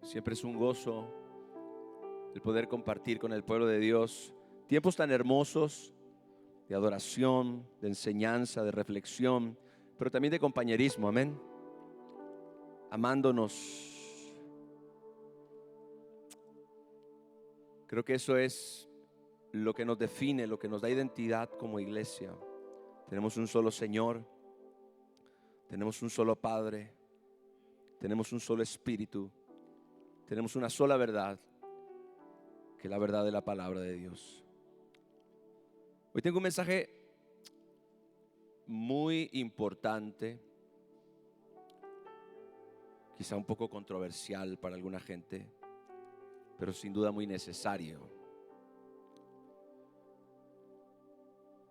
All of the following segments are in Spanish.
Siempre es un gozo el poder compartir con el pueblo de Dios tiempos tan hermosos de adoración, de enseñanza, de reflexión, pero también de compañerismo, amén. Amándonos. Creo que eso es lo que nos define, lo que nos da identidad como iglesia. Tenemos un solo Señor, tenemos un solo Padre, tenemos un solo Espíritu, tenemos una sola verdad, que es la verdad de la palabra de Dios. Hoy tengo un mensaje muy importante, quizá un poco controversial para alguna gente, pero sin duda muy necesario.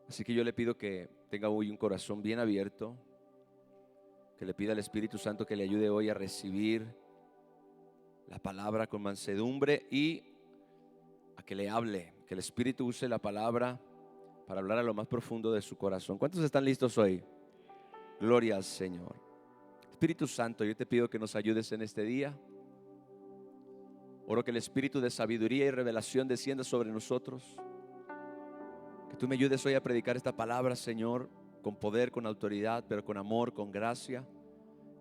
Así que yo le pido que tenga hoy un corazón bien abierto, que le pida al Espíritu Santo que le ayude hoy a recibir la palabra con mansedumbre y a que le hable, que el Espíritu use la palabra para hablar a lo más profundo de su corazón. ¿Cuántos están listos hoy? Gloria al Señor. Espíritu Santo, yo te pido que nos ayudes en este día. Oro que el Espíritu de sabiduría y revelación descienda sobre nosotros. Que tú me ayudes hoy a predicar esta palabra, Señor, con poder, con autoridad, pero con amor, con gracia.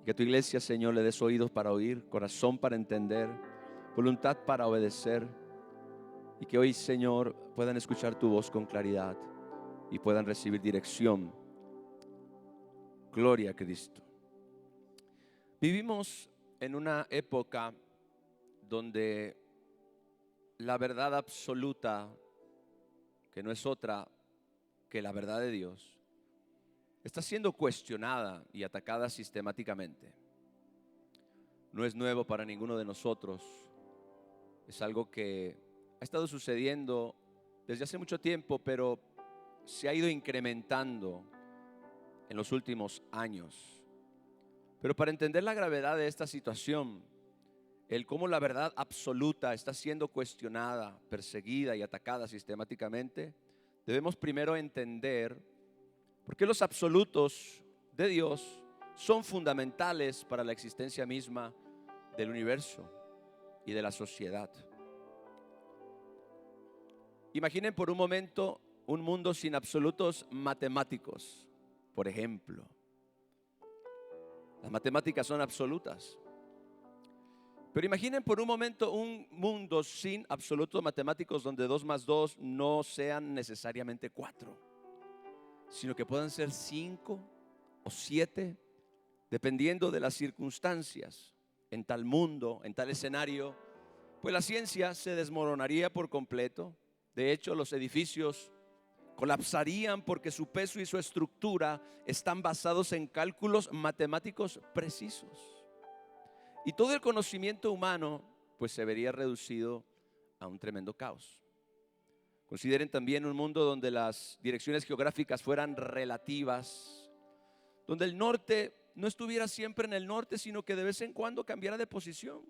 Que a tu iglesia, Señor, le des oídos para oír, corazón para entender, voluntad para obedecer. Y que hoy, Señor, puedan escuchar tu voz con claridad y puedan recibir dirección. Gloria a Cristo. Vivimos en una época donde la verdad absoluta, que no es otra que la verdad de Dios, está siendo cuestionada y atacada sistemáticamente. No es nuevo para ninguno de nosotros. Es algo que ha estado sucediendo desde hace mucho tiempo, pero se ha ido incrementando en los últimos años. Pero para entender la gravedad de esta situación, el cómo la verdad absoluta está siendo cuestionada, perseguida y atacada sistemáticamente, debemos primero entender por qué los absolutos de Dios son fundamentales para la existencia misma del universo y de la sociedad. Imaginen por un momento un mundo sin absolutos matemáticos, por ejemplo. Las matemáticas son absolutas. Pero imaginen por un momento un mundo sin absolutos matemáticos donde 2 más 2 no sean necesariamente 4, sino que puedan ser 5 o 7, dependiendo de las circunstancias. En tal mundo, en tal escenario, pues la ciencia se desmoronaría por completo. De hecho, los edificios colapsarían porque su peso y su estructura están basados en cálculos matemáticos precisos. Y todo el conocimiento humano pues se vería reducido a un tremendo caos. Consideren también un mundo donde las direcciones geográficas fueran relativas, donde el norte no estuviera siempre en el norte, sino que de vez en cuando cambiara de posición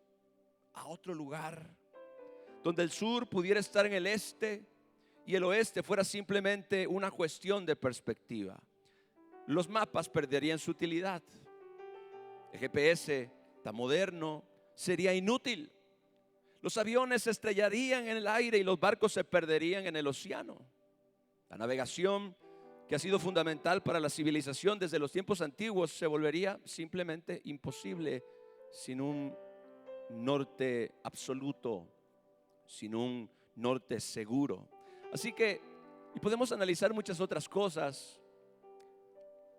a otro lugar, donde el sur pudiera estar en el este y el oeste fuera simplemente una cuestión de perspectiva. Los mapas perderían su utilidad. El GPS tan moderno sería inútil. Los aviones se estrellarían en el aire y los barcos se perderían en el océano. La navegación, que ha sido fundamental para la civilización desde los tiempos antiguos, se volvería simplemente imposible sin un norte absoluto, sin un norte seguro. Así que, y podemos analizar muchas otras cosas.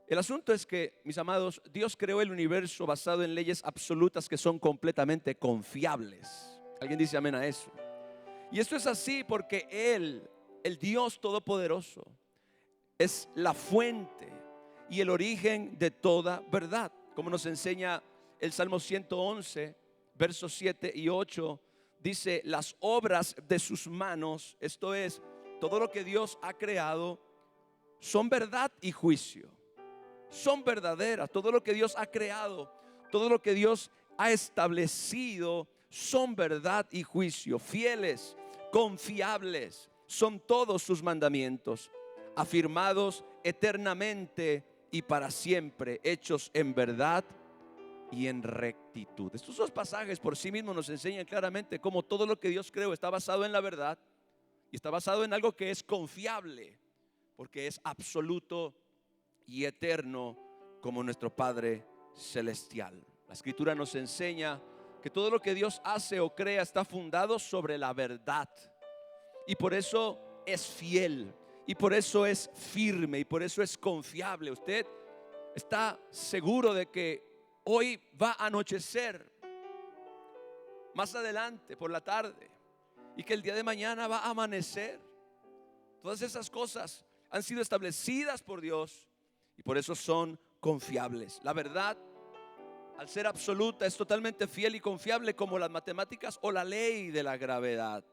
El asunto es que, mis amados, Dios creó el universo basado en leyes absolutas que son completamente confiables. ¿Alguien dice amén a eso? Y esto es así porque Él, el Dios Todopoderoso, es la fuente y el origen de toda verdad. Como nos enseña el Salmo 111, versos 7 y 8, dice: las obras de sus manos, esto es, todo lo que Dios ha creado, son verdad y juicio. Son verdaderas. Todo lo que Dios ha creado, todo lo que Dios ha establecido, son verdad y juicio. Fieles, confiables son todos sus mandamientos, afirmados eternamente y para siempre, hechos en verdad y en rectitud. Estos dos pasajes por sí mismos nos enseñan claramente cómo todo lo que Dios creó está basado en la verdad y está basado en algo que es confiable, porque es absoluto y eterno como nuestro Padre celestial. La Escritura nos enseña que todo lo que Dios hace o crea está fundado sobre la verdad, y por eso es fiel, y por eso es firme, y por eso es confiable. Usted está seguro de que hoy va a anochecer más adelante por la tarde y que el día de mañana va a amanecer. Todas esas cosas han sido establecidas por Dios y por eso son confiables. La verdad, al ser absoluta, es totalmente fiel y confiable, como las matemáticas o la ley de la gravedad.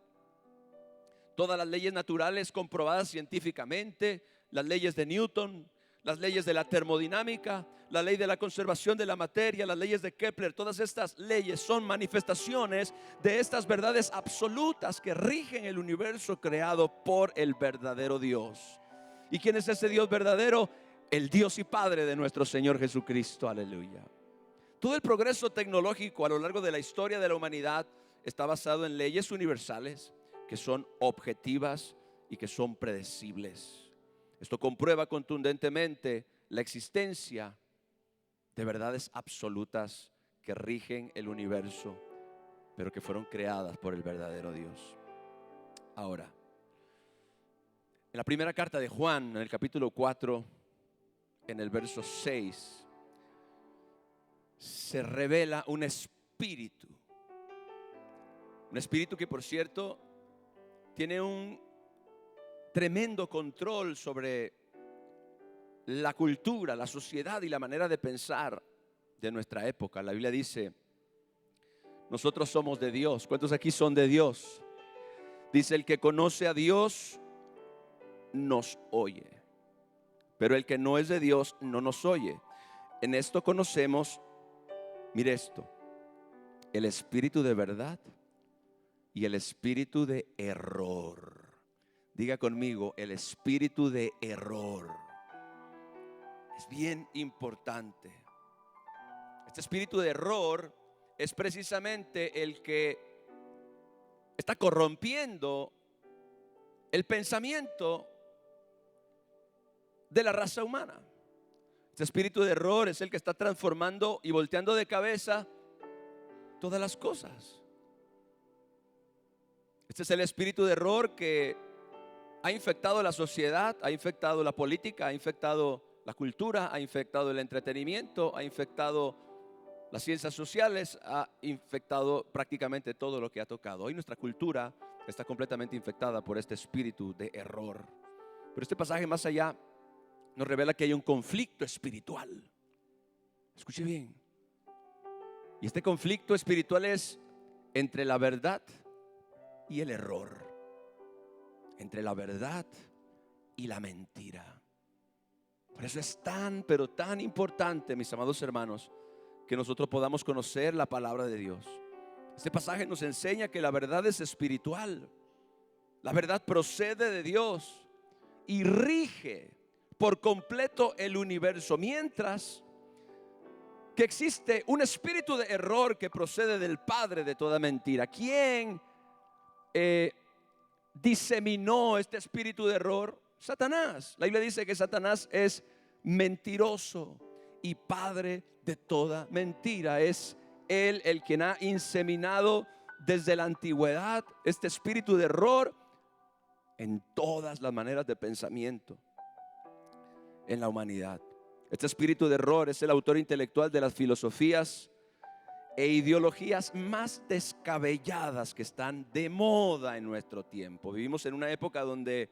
Todas las leyes naturales comprobadas científicamente, las leyes de Newton, las leyes de la termodinámica, la ley de la conservación de la materia, las leyes de Kepler, todas estas leyes son manifestaciones de estas verdades absolutas que rigen el universo creado por el verdadero Dios. ¿Y quién es ese Dios verdadero? El Dios y Padre de nuestro Señor Jesucristo. Aleluya. Todo el progreso tecnológico a lo largo de la historia de la humanidad está basado en leyes universales que son objetivas y que son predecibles. Esto comprueba contundentemente la existencia de verdades absolutas que rigen el universo, pero que fueron creadas por el verdadero Dios. Ahora, en la primera carta de Juan, en el capítulo 4, en el verso 6, se revela un espíritu que, por cierto, tiene un tremendo control sobre la cultura, la sociedad y la manera de pensar de nuestra época. La Biblia dice: nosotros somos de Dios. ¿Cuántos aquí son de Dios? Dice: el que conoce a Dios nos oye, pero el que no es de Dios no nos oye. En esto conocemos, mire esto, el espíritu de verdad y el espíritu de error. Diga conmigo: el espíritu de error. Es bien importante. Este espíritu de error es precisamente el que está corrompiendo el pensamiento de la raza humana. Este espíritu de error es el que está transformando y volteando de cabeza todas las cosas. Este es el espíritu de error que ha infectado la sociedad, ha infectado la política, ha infectado la cultura, ha infectado el entretenimiento, ha infectado las ciencias sociales, ha infectado prácticamente todo lo que ha tocado. Hoy nuestra cultura está completamente infectada por este espíritu de error. Pero este pasaje, más allá, nos revela que hay un conflicto espiritual. Escuche bien. Y este conflicto espiritual es entre la verdad y el error, entre la verdad y la mentira. Por eso es tan, pero tan importante, mis amados hermanos, que nosotros podamos conocer la palabra de Dios. Este pasaje nos enseña que la verdad es espiritual. La verdad procede de Dios y rige por completo el universo, mientras que existe un espíritu de error que procede del padre de toda mentira. ¿Quién diseminó este espíritu de error? Satanás. La Biblia dice que Satanás es mentiroso y padre de toda mentira. Es él el quien ha inseminado desde la antigüedad este espíritu de error en todas las maneras de pensamiento en la humanidad. Este espíritu de error es el autor intelectual de las filosofías e ideologías más descabelladas que están de moda en nuestro tiempo. Vivimos en una época donde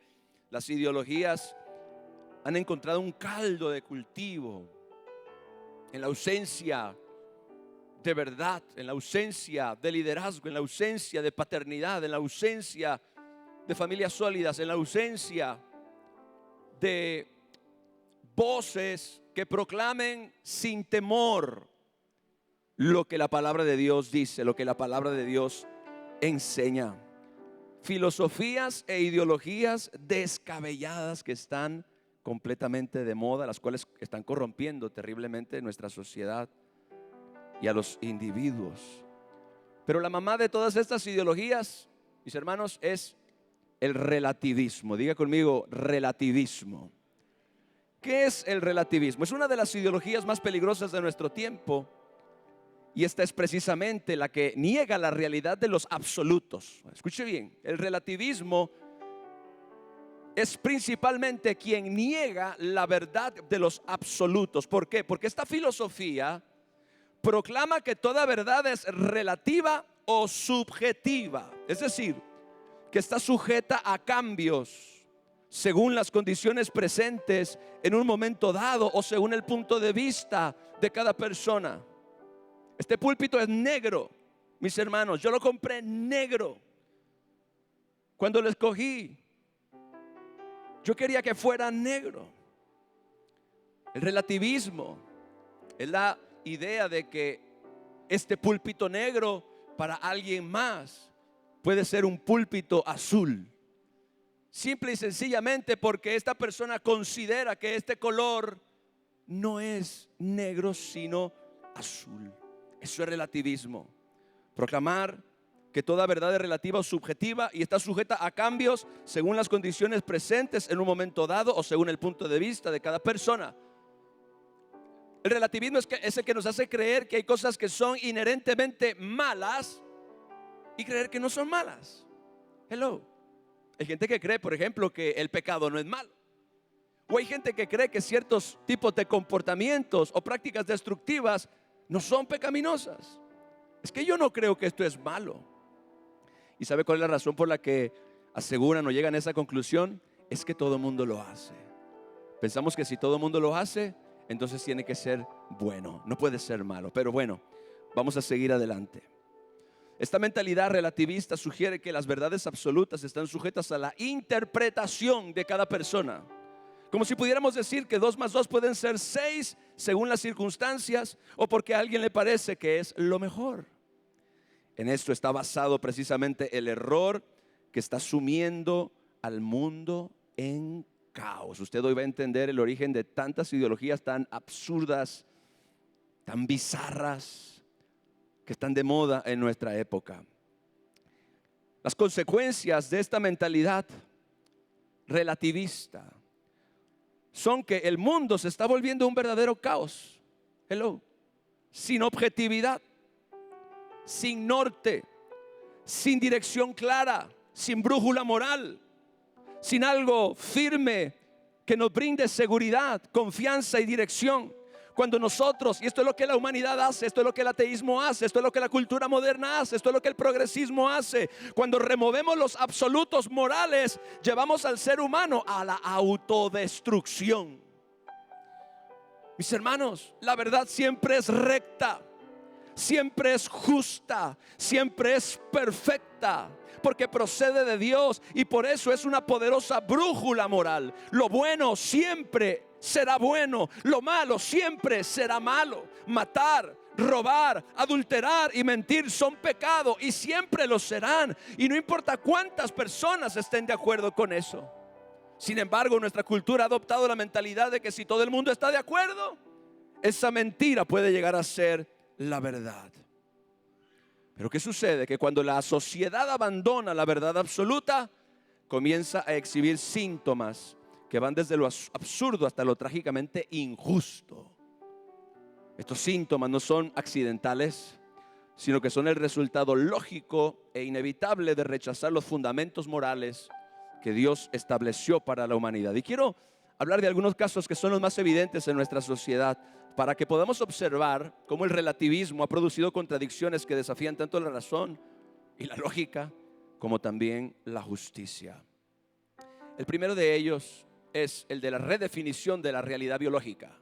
las ideologías han encontrado un caldo de cultivo en la ausencia de verdad, en la ausencia de liderazgo, en la ausencia de paternidad, en la ausencia de familias sólidas, en la ausencia de voces que proclamen sin temor lo que la palabra de Dios dice, lo que la palabra de Dios enseña. Filosofías e ideologías descabelladas que están completamente de moda, las cuales están corrompiendo terriblemente nuestra sociedad. y a los individuos. Pero la mamá de todas estas ideologías, mis hermanos, es el relativismo. Diga conmigo, relativismo. ¿Qué es el relativismo? Es una de las ideologías más peligrosas de nuestro tiempo. Y esta es precisamente la que niega la realidad de los absolutos. Escuche bien, el relativismo es principalmente quien niega la verdad de los absolutos. ¿Por qué? Porque esta filosofía proclama que toda verdad es relativa o subjetiva. Es decir, que está sujeta a cambios según las condiciones presentes en un momento dado o según el punto de vista de cada persona. Este púlpito es negro, mis hermanos. Yo lo compré negro. Cuando lo escogí, yo quería que fuera negro. El relativismo es la idea de que este púlpito negro para alguien más puede ser un púlpito azul. Simple y sencillamente porque esta persona considera que este color no es negro sino azul. Eso es relativismo. Proclamar que toda verdad es relativa o subjetiva y está sujeta a cambios según las condiciones presentes en un momento dado o según el punto de vista de cada persona. El relativismo es el que nos hace creer que hay cosas que son inherentemente malas y creer que no son malas. Hello. Hay gente que cree, por ejemplo, que el pecado no es malo. O hay gente que cree que ciertos tipos de comportamientos o prácticas destructivas no son pecaminosas. Es que yo no creo que esto es malo. ¿Y sabe cuál es la razón por la que aseguran o llegan a esa conclusión? Es que todo el mundo lo hace. Pensamos que si todo el mundo lo hace, entonces tiene que ser bueno, no puede ser malo. Pero bueno, vamos a seguir adelante. Esta mentalidad relativista sugiere que las verdades absolutas están sujetas a la interpretación de cada persona. Como si pudiéramos decir que 2 más 2 pueden ser 6 según las circunstancias o porque a alguien le parece que es lo mejor. En esto está basado precisamente el error que está sumiendo al mundo en caos. Usted hoy va a entender el origen de tantas ideologías tan absurdas, tan bizarras, que están de moda en nuestra época. Las consecuencias de esta mentalidad relativista son que el mundo se está volviendo un verdadero caos. Hello. Sin objetividad, sin norte, sin dirección clara, sin brújula moral, sin algo firme que nos brinde seguridad, confianza y dirección. Cuando nosotros, y esto es lo que la humanidad hace, esto es lo que el ateísmo hace, esto es lo que la cultura moderna hace, esto es lo que el progresismo hace, cuando removemos los absolutos morales, llevamos al ser humano a la autodestrucción. Mis hermanos, la verdad siempre es recta, siempre es justa, siempre es perfecta, porque procede de Dios y por eso es una poderosa brújula moral. Lo bueno siempre será bueno, lo malo siempre será malo. Matar, robar, adulterar y mentir son pecado y siempre lo serán, y no importa cuántas personas estén de acuerdo con eso. Sin embargo, nuestra cultura ha adoptado la mentalidad de que si todo el mundo está de acuerdo, esa mentira puede llegar a ser la verdad. Pero ¿qué sucede? Que cuando la sociedad abandona la verdad absoluta, comienza a exhibir síntomas que van desde lo absurdo hasta lo trágicamente injusto. Estos síntomas no son accidentales, sino que son el resultado lógico e inevitable de rechazar los fundamentos morales que Dios estableció para la humanidad. Y quiero hablar de algunos casos que son los más evidentes en nuestra sociedad, para que podamos observar cómo el relativismo ha producido contradicciones que desafían tanto la razón y la lógica como también la justicia. El primero de ellos es el de la redefinición de la realidad biológica.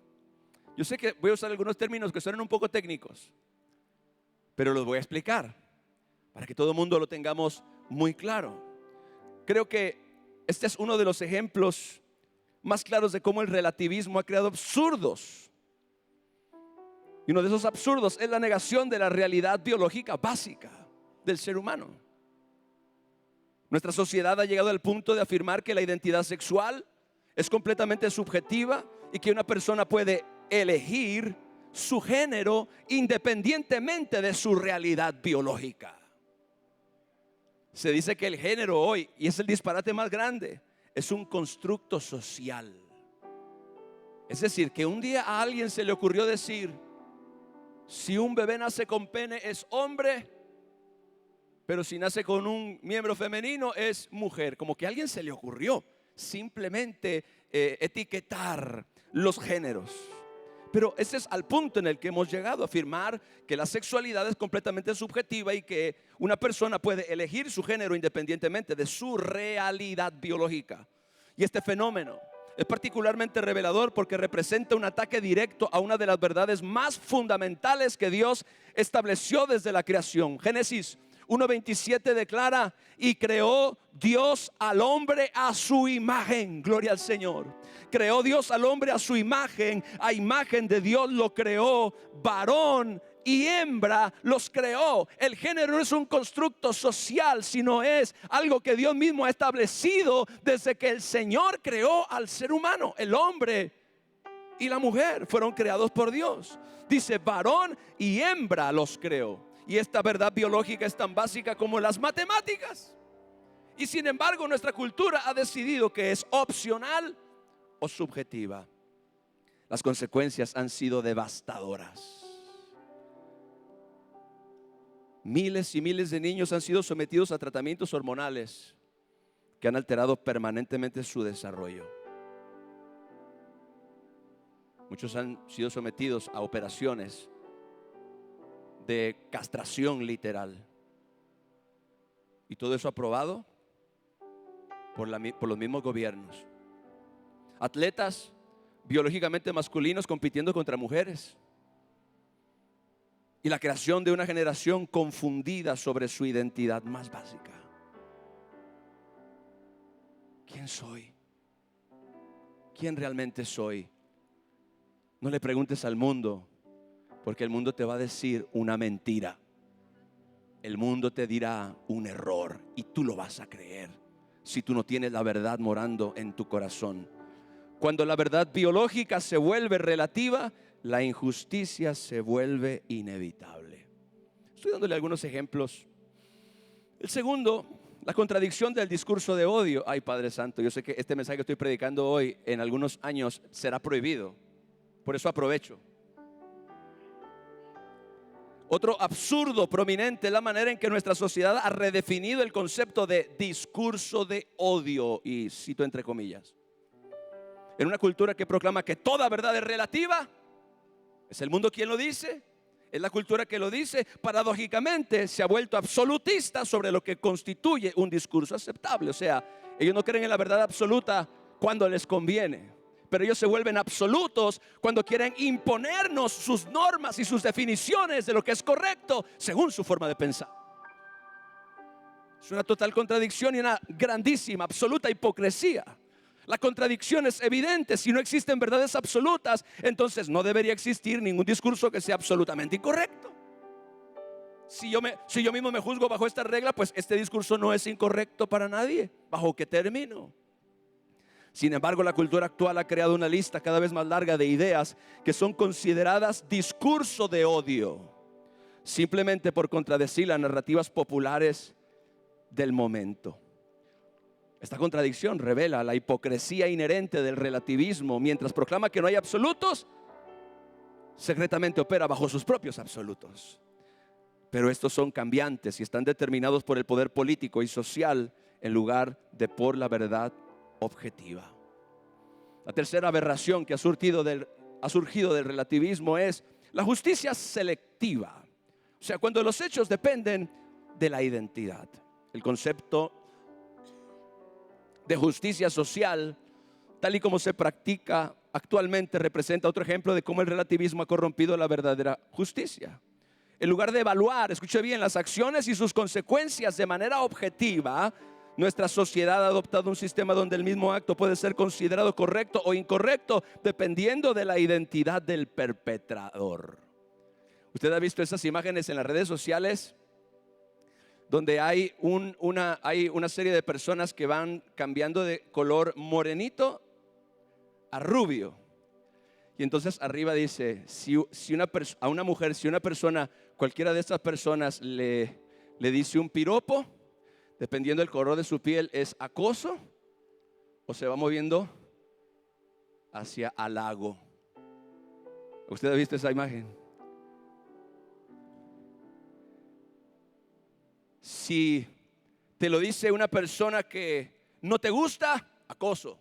Yo sé que voy a usar algunos términos que suenan un poco técnicos, pero los voy a explicar para que todo el mundo lo tengamos muy claro. Creo que este es uno de los ejemplos más claros de cómo el relativismo ha creado absurdos. Y uno de esos absurdos es la negación de la realidad biológica básica del ser humano. Nuestra sociedad ha llegado al punto de afirmar que la identidad sexual es completamente subjetiva y que una persona puede elegir su género independientemente de su realidad biológica. Se dice que el género hoy, y es el disparate más grande, es un constructo social. Es decir, que un día a alguien se le ocurrió decir: si un bebé nace con pene es hombre, pero si nace con un miembro femenino es mujer. Como que a alguien se le ocurrió simplemente etiquetar los géneros. Pero ese es al punto en el que hemos llegado, a afirmar que la sexualidad es completamente subjetiva y que una persona puede elegir su género independientemente de su realidad biológica. Y este fenómeno es particularmente revelador porque representa un ataque directo a una de las verdades más fundamentales que Dios estableció desde la creación. Génesis 1:27 declara: y creó Dios al hombre a su imagen. Gloria al Señor. Creó Dios al hombre a su imagen. A imagen de Dios lo creó, varón y hembra los creó. El género no es un constructo social, sino es algo que Dios mismo ha establecido desde que el Señor creó al ser humano. El hombre y la mujer fueron creados por Dios. Dice: varón y hembra los creó. Y esta verdad biológica es tan básica como las matemáticas. Y sin embargo, nuestra cultura ha decidido que es opcional o subjetiva. Las consecuencias han sido devastadoras. Miles y miles de niños han sido sometidos a tratamientos hormonales que han alterado permanentemente su desarrollo. Muchos han sido sometidos a operaciones de castración literal. Y todo eso aprobado por los mismos gobiernos. Atletas biológicamente masculinos compitiendo contra mujeres. Y la creación de una generación confundida sobre su identidad más básica. ¿Quién soy? ¿Quién realmente soy? No le preguntes al mundo, porque el mundo te va a decir una mentira. El mundo te dirá un error y tú lo vas a creer si tú no tienes la verdad morando en tu corazón. Cuando la verdad biológica se vuelve relativa, la injusticia se vuelve inevitable. Estoy dándole algunos ejemplos. El segundo, la contradicción del discurso de odio. Ay, Padre Santo, yo sé que este mensaje que estoy predicando hoy en algunos años será prohibido. Por eso aprovecho. Otro absurdo prominente es la manera en que nuestra sociedad ha redefinido el concepto de discurso de odio, y cito entre comillas. En una cultura que proclama que toda verdad es relativa, ¿es el mundo quien lo dice? ¿Es la cultura que lo dice? Paradójicamente se ha vuelto absolutista sobre lo que constituye un discurso aceptable. O sea, ellos no creen en la verdad absoluta cuando les conviene, pero ellos se vuelven absolutos cuando quieren imponernos sus normas y sus definiciones de lo que es correcto según su forma de pensar. Es una total contradicción y una grandísima, absoluta hipocresía. La contradicción es evidente. Si no existen verdades absolutas, entonces no debería existir ningún discurso que sea absolutamente incorrecto. Si yo mismo me juzgo bajo esta regla, pues este discurso no es incorrecto para nadie. ¿Bajo qué término? Sin embargo, la cultura actual ha creado una lista cada vez más larga de ideas que son consideradas discurso de odio, simplemente por contradecir las narrativas populares del momento. Esta contradicción revela la hipocresía inherente del relativismo. Mientras proclama que no hay absolutos, secretamente opera bajo sus propios absolutos. Pero estos son cambiantes y están determinados por el poder político y social en lugar de por la verdad objetiva. La tercera aberración que ha surgido del relativismo es la justicia selectiva. O sea, cuando los hechos dependen de la identidad. El concepto de justicia social, tal y como se practica actualmente, representa otro ejemplo de cómo el relativismo ha corrompido la verdadera justicia. En lugar de evaluar, escuche bien, las acciones y sus consecuencias de manera objetiva, nuestra sociedad ha adoptado un sistema donde el mismo acto puede ser considerado correcto o incorrecto dependiendo de la identidad del perpetrador. ¿Usted ha visto esas imágenes en las redes sociales? Donde hay una serie de personas que van cambiando de color morenito a rubio. Y entonces arriba dice, a una mujer, si una persona, cualquiera de estas personas le dice un piropo, dependiendo del color de su piel, es acoso o se va moviendo hacia halago. ¿Usted ha visto esa imagen? Si te lo dice una persona que no te gusta, acoso.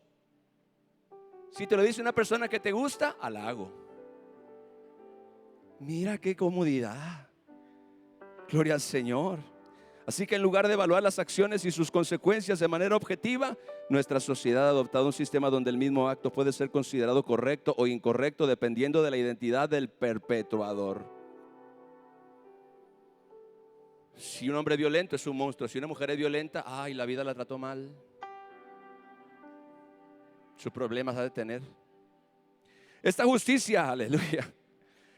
Si te lo dice una persona que te gusta, halago. Mira qué comodidad. Gloria al Señor. Así que en lugar de evaluar las acciones y sus consecuencias de manera objetiva, nuestra sociedad ha adoptado un sistema donde el mismo acto puede ser considerado correcto o incorrecto dependiendo de la identidad del perpetuador. Si un hombre violento es un monstruo, si una mujer es violenta, ay, la vida la trató mal. Sus problemas ha de tener. Esta justicia, aleluya,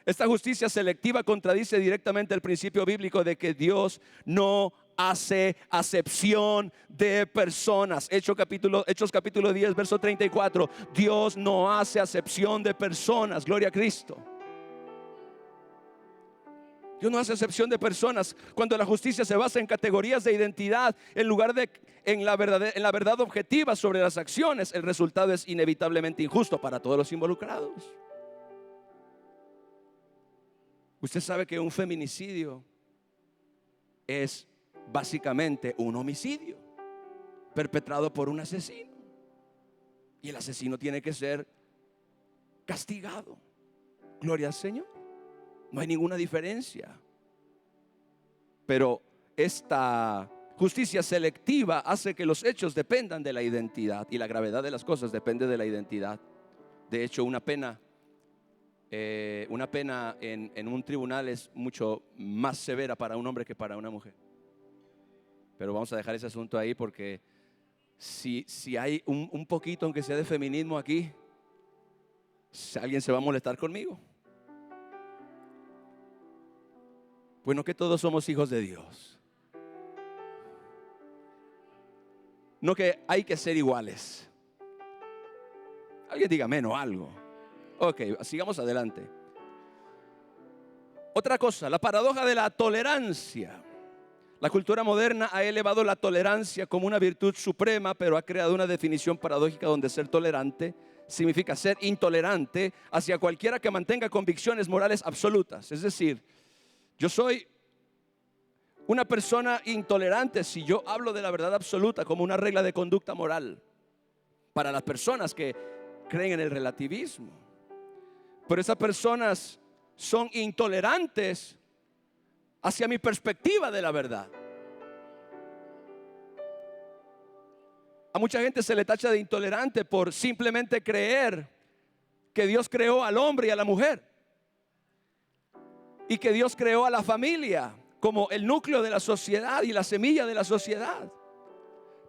esta justicia selectiva contradice directamente el principio bíblico de que Dios no hace acepción de personas. Hechos capítulo 10, verso 34. Dios no hace acepción de personas. Gloria a Cristo. Dios no hace excepción de personas. Cuando la justicia se basa en categorías de identidad en lugar de en la verdad objetiva sobre las acciones, el resultado es inevitablemente injusto para todos los involucrados. Usted sabe que un feminicidio es básicamente un homicidio perpetrado por un asesino, y el asesino tiene que ser castigado. Gloria al Señor. No hay ninguna diferencia. Pero esta justicia selectiva hace que los hechos dependan de la identidad, y la gravedad de las cosas depende de la identidad. De hecho, una pena en un tribunal es mucho más severa para un hombre que para una mujer. Pero vamos a dejar ese asunto ahí, porque si hay un poquito, aunque sea de feminismo aquí, alguien se va a molestar conmigo. Bueno, que todos somos hijos de Dios. No que hay que ser iguales. Alguien diga menos algo. Ok, sigamos adelante. Otra cosa, la paradoja de la tolerancia. La cultura moderna ha elevado la tolerancia como una virtud suprema, pero ha creado una definición paradójica donde ser tolerante significa ser intolerante hacia cualquiera que mantenga convicciones morales absolutas. Es decir, yo soy una persona intolerante si yo hablo de la verdad absoluta como una regla de conducta moral para las personas que creen en el relativismo. Pero esas personas son intolerantes hacia mi perspectiva de la verdad. A mucha gente se le tacha de intolerante por simplemente creer que Dios creó al hombre y a la mujer, y que Dios creó a la familia como el núcleo de la sociedad y la semilla de la sociedad.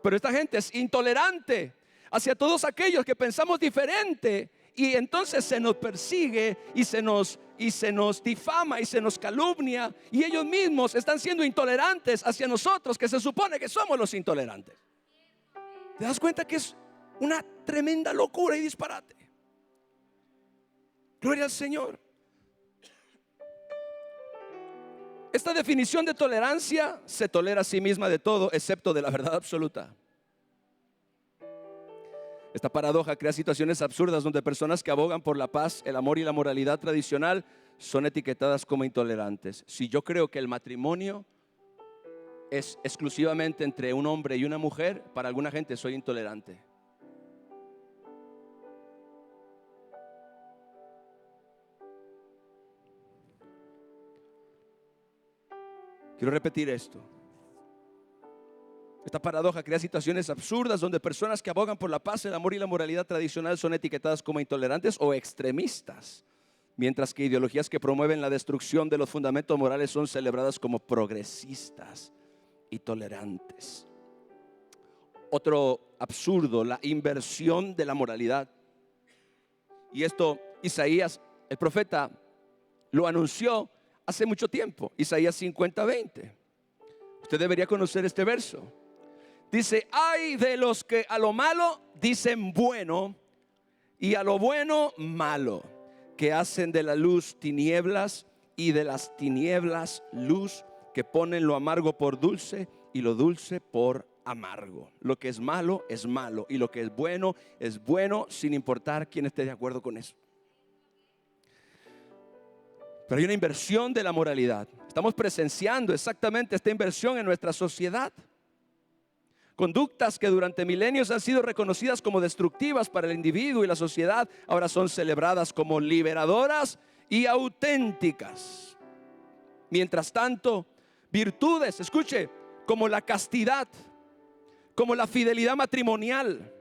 Pero esta gente es intolerante hacia todos aquellos que pensamos diferente, y entonces se nos persigue y se nos difama y se nos calumnia, y ellos mismos están siendo intolerantes hacia nosotros, que se supone que somos los intolerantes. ¿Te das cuenta que es una tremenda locura y disparate? Gloria al Señor. Esta definición de tolerancia se tolera a sí misma de todo excepto de la verdad absoluta. Esta paradoja crea situaciones absurdas donde personas que abogan por la paz, el amor y la moralidad tradicional son etiquetadas como intolerantes. Si yo creo que el matrimonio es exclusivamente entre un hombre y una mujer, para alguna gente soy intolerante. Quiero repetir esto. Esta paradoja crea situaciones absurdas donde personas que abogan por la paz, el amor y la moralidad tradicional son etiquetadas como intolerantes o extremistas, mientras que ideologías que promueven la destrucción de los fundamentos morales son celebradas como progresistas y tolerantes. Otro absurdo, la inversión de la moralidad. Y esto Isaías, el profeta, lo anunció hace mucho tiempo. Isaías 50:20. Usted debería conocer este verso. Dice: ay de los que a lo malo dicen bueno y a lo bueno malo, que hacen de la luz tinieblas y de las tinieblas luz, que ponen lo amargo por dulce y lo dulce por amargo. Lo que es malo y lo que es bueno sin importar quién esté de acuerdo con eso. Pero hay una inversión de la moralidad. Estamos presenciando exactamente esta inversión en nuestra sociedad. Conductas que durante milenios han sido reconocidas como destructivas para el individuo y la sociedad, ahora son celebradas como liberadoras y auténticas. Mientras tanto, virtudes, escuche, como la castidad, como la fidelidad matrimonial,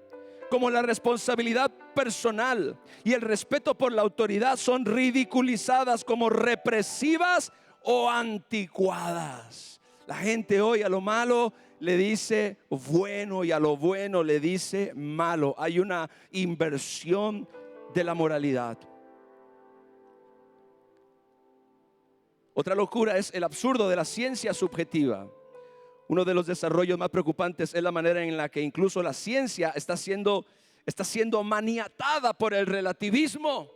como la responsabilidad personal y el respeto por la autoridad, son ridiculizadas como represivas o anticuadas. La gente hoy a lo malo le dice bueno y a lo bueno le dice malo. Hay una inversión de la moralidad. Otra locura es el absurdo de la ciencia subjetiva. Uno de los desarrollos más preocupantes es la manera en la que incluso la ciencia está siendo maniatada por el relativismo.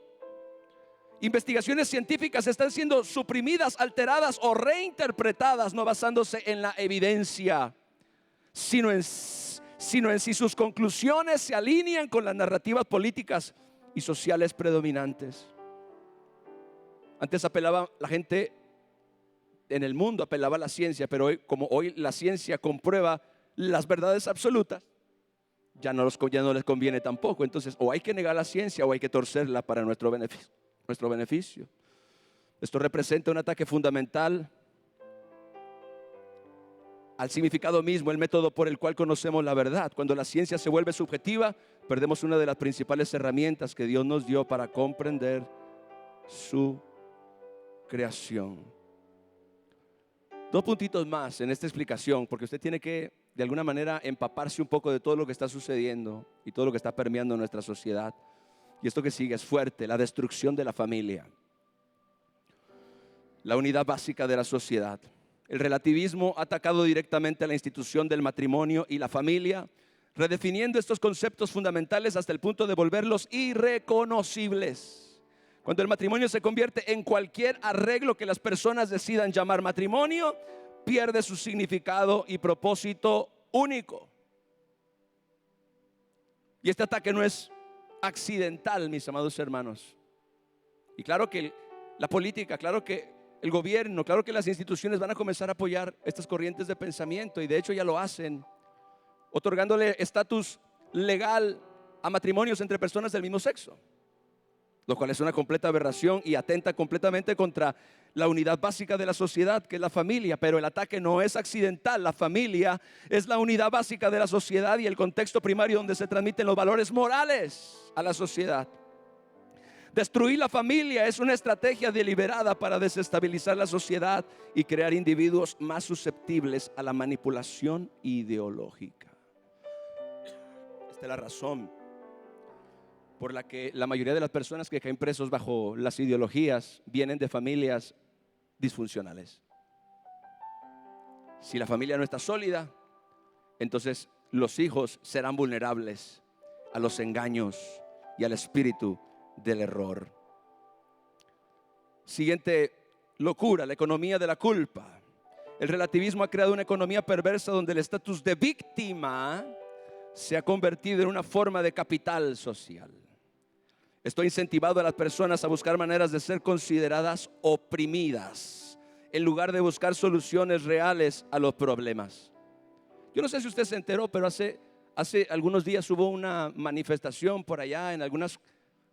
Investigaciones científicas están siendo suprimidas, alteradas o reinterpretadas, no basándose en la evidencia, sino en si sus conclusiones se alinean con las narrativas políticas y sociales predominantes. Antes apelaba la gente en el mundo, apelaba a la ciencia, pero hoy, como hoy la ciencia comprueba las verdades absolutas, ya no les conviene tampoco. Entonces, o hay que negar la ciencia o hay que torcerla para nuestro beneficio. Esto representa un ataque fundamental al significado mismo, el método por el cual conocemos la verdad. Cuando la ciencia se vuelve subjetiva, perdemos una de las principales herramientas que Dios nos dio para comprender su creación. 2 puntitos más en esta explicación, porque usted tiene que de alguna manera empaparse un poco de todo lo que está sucediendo y todo lo que está permeando en nuestra sociedad. Y esto que sigue es fuerte: la destrucción de la familia, la unidad básica de la sociedad. El relativismo ha atacado directamente a la institución del matrimonio y la familia, redefiniendo estos conceptos fundamentales hasta el punto de volverlos irreconocibles. Cuando el matrimonio se convierte en cualquier arreglo que las personas decidan llamar matrimonio, pierde su significado y propósito único. Y este ataque no es accidental, mis amados hermanos. Y claro que la política, claro que el gobierno, claro que las instituciones van a comenzar a apoyar estas corrientes de pensamiento, y de hecho ya lo hacen, otorgándole estatus legal a matrimonios entre personas del mismo sexo, lo cual es una completa aberración y atenta completamente contra la unidad básica de la sociedad, que es la familia. Pero el ataque no es accidental. La familia es la unidad básica de la sociedad y el contexto primario donde se transmiten los valores morales a la sociedad. Destruir la familia es una estrategia deliberada para desestabilizar la sociedad y crear individuos más susceptibles a la manipulación ideológica. Esta es la razón por la que la mayoría de las personas que caen presos bajo las ideologías vienen de familias disfuncionales. Si la familia no está sólida, entonces los hijos serán vulnerables a los engaños y al espíritu del error. Siguiente locura: la economía de la culpa. El relativismo ha creado una economía perversa donde el estatus de víctima se ha convertido en una forma de capital social. Esto ha incentivado a las personas a buscar maneras de ser consideradas oprimidas, en lugar de buscar soluciones reales a los problemas. Yo no sé si usted se enteró, pero hace algunos días hubo una manifestación por allá en algunas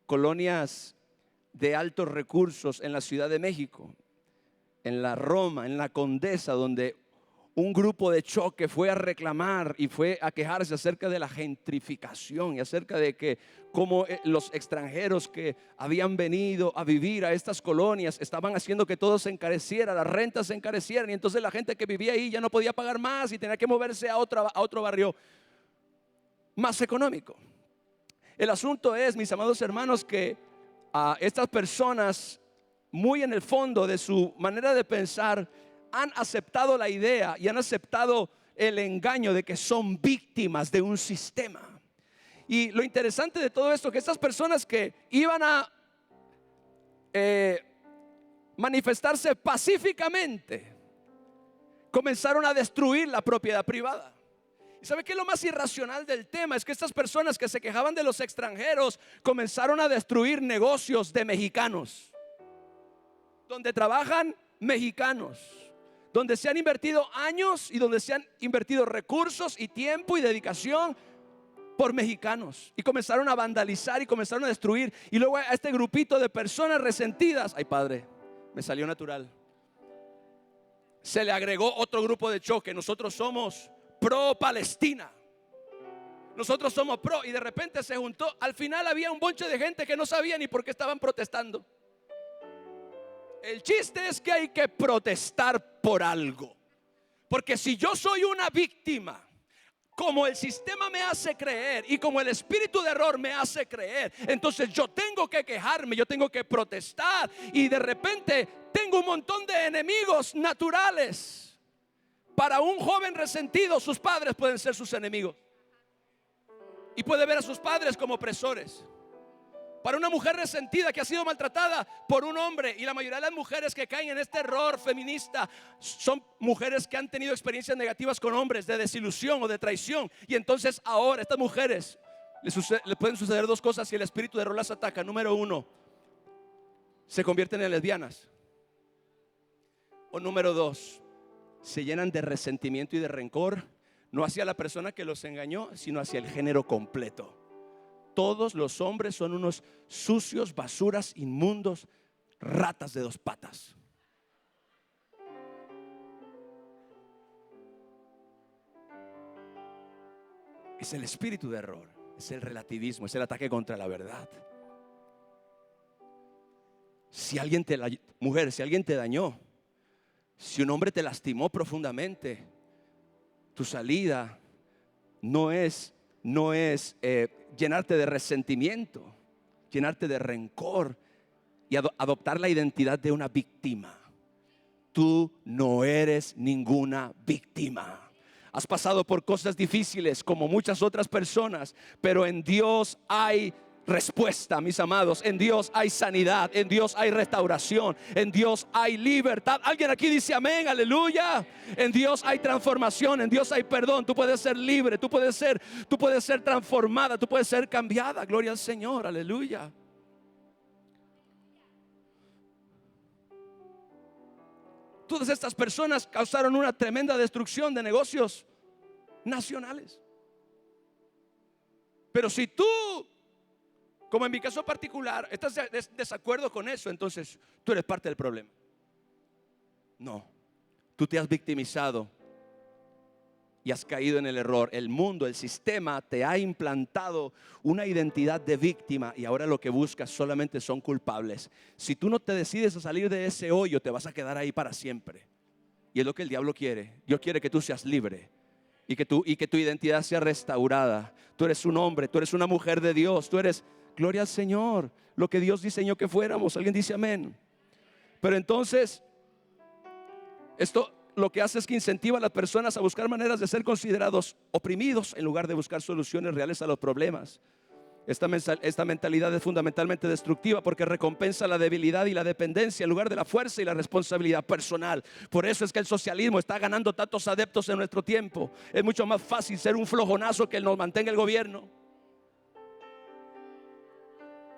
colonias de altos recursos en la Ciudad de México, en la Roma, en la Condesa, donde un grupo de choque fue a reclamar y fue a quejarse acerca de la gentrificación y acerca de que como los extranjeros que habían venido a vivir a estas colonias estaban haciendo que todo se encareciera, las rentas se encarecieran, y entonces la gente que vivía ahí ya no podía pagar más y tenía que moverse a otro barrio más económico. El asunto es, mis amados hermanos, que estas personas, muy en el fondo de su manera de pensar, han aceptado la idea y han aceptado el engaño de que son víctimas de un sistema. Y lo interesante de todo esto es que estas personas que iban a eh, manifestarse pacíficamente, comenzaron a destruir la propiedad privada. ¿Y sabe qué es lo más irracional del tema? Es que estas personas que se quejaban de los extranjeros comenzaron a destruir negocios de mexicanos, donde trabajan mexicanos, donde se han invertido años y donde se han invertido recursos y tiempo y dedicación por mexicanos. Y comenzaron a vandalizar y comenzaron a destruir. Y luego a este grupito de personas resentidas, ay padre, me salió natural, se le agregó otro grupo de choque. Nosotros somos pro Palestina, nosotros somos pro. Y de repente se juntó, al final había un bonche de gente que no sabía ni por qué estaban protestando. El chiste es que hay que protestar por algo, porque si yo soy una víctima, como el sistema me hace creer y como el espíritu de error me hace creer, entonces yo tengo que quejarme, yo tengo que protestar. Y de repente tengo un montón de enemigos naturales. Para un joven resentido, sus padres pueden ser sus enemigos y puede ver a sus padres como opresores. Para una mujer resentida que ha sido maltratada por un hombre, y la mayoría de las mujeres que caen en este error feminista son mujeres que han tenido experiencias negativas con hombres, de desilusión o de traición. Y entonces ahora estas mujeres le pueden suceder dos cosas si el espíritu de error las ataca. Número uno, se convierten en lesbianas. O número dos, se llenan de resentimiento y de rencor, no hacia la persona que los engañó, sino hacia el género completo. Todos los hombres son unos sucios, basuras, inmundos, ratas de dos patas. Es el espíritu de error, es el relativismo, es el ataque contra la verdad. Si alguien mujer, si alguien te dañó, si un hombre te lastimó profundamente, tu salida no es llenarte de resentimiento, llenarte de rencor y adoptar la identidad de una víctima. Tú no eres ninguna víctima. Has pasado por cosas difíciles como muchas otras personas, pero en Dios hay respuesta, mis amados. En Dios hay sanidad, en Dios hay restauración, en Dios hay libertad. Alguien aquí dice amén, aleluya. En Dios hay transformación, en Dios hay perdón. Tú puedes ser libre, tú puedes ser transformada, tú puedes ser cambiada. Gloria al Señor, aleluya. Todas estas personas causaron una tremenda destrucción de negocios nacionales. Pero si tú, como en mi caso particular, estás de desacuerdo con eso, entonces tú eres parte del problema. No, tú te has victimizado y has caído en el error. El mundo, el sistema te ha implantado una identidad de víctima y ahora lo que buscas solamente son culpables. Si tú no te decides a salir de ese hoyo, te vas a quedar ahí para siempre. Y es lo que el diablo quiere. Dios quiere que tú seas libre y que tu identidad sea restaurada. Tú eres un hombre, tú eres una mujer de Dios, tú eres, gloria al Señor, lo que Dios diseñó que fuéramos. Alguien dice amén. Pero entonces, esto lo que hace es que incentiva a las personas a buscar maneras de ser considerados oprimidos en lugar de buscar soluciones reales a los problemas. Esta mentalidad es fundamentalmente destructiva porque recompensa la debilidad y la dependencia en lugar de la fuerza y la responsabilidad personal. Por eso es que el socialismo está ganando tantos adeptos en nuestro tiempo. Es mucho más fácil ser un flojonazo que nos mantenga el gobierno.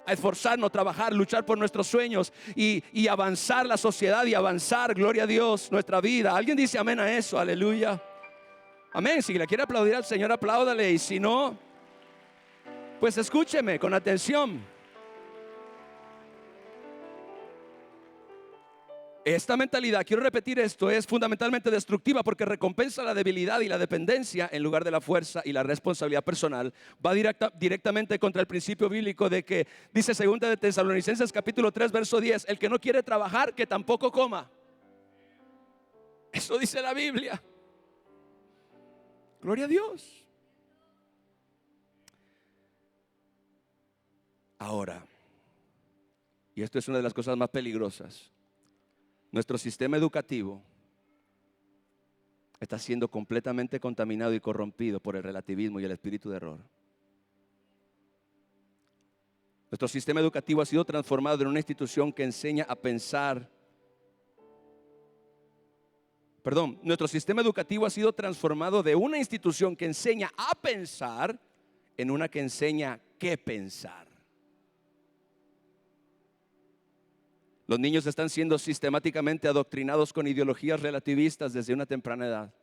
A esforzarnos, trabajar, luchar por nuestros sueños y avanzar la sociedad y avanzar, gloria a Dios, nuestra vida. ¿Alguien dice amén a eso? Aleluya. Amén. Si le quiere aplaudir al Señor, apláudale. Y si no, pues escúcheme con atención. Esta mentalidad, quiero repetir esto, es fundamentalmente destructiva porque recompensa la debilidad y la dependencia en lugar de la fuerza y la responsabilidad personal. Va directamente contra el principio bíblico de que dice 2 de Tesalonicenses capítulo 3 verso 10, el que no quiere trabajar, que tampoco coma. Eso dice la Biblia. Gloria a Dios. Ahora, y esto es una de las cosas más peligrosas, nuestro sistema educativo está siendo completamente contaminado y corrompido por el relativismo y el espíritu de error. Nuestro sistema educativo ha sido transformado en una institución que enseña a pensar. Nuestro sistema educativo ha sido transformado de una institución que enseña a pensar en una que enseña qué pensar. Los niños están siendo sistemáticamente adoctrinados con ideologías relativistas desde una temprana edad.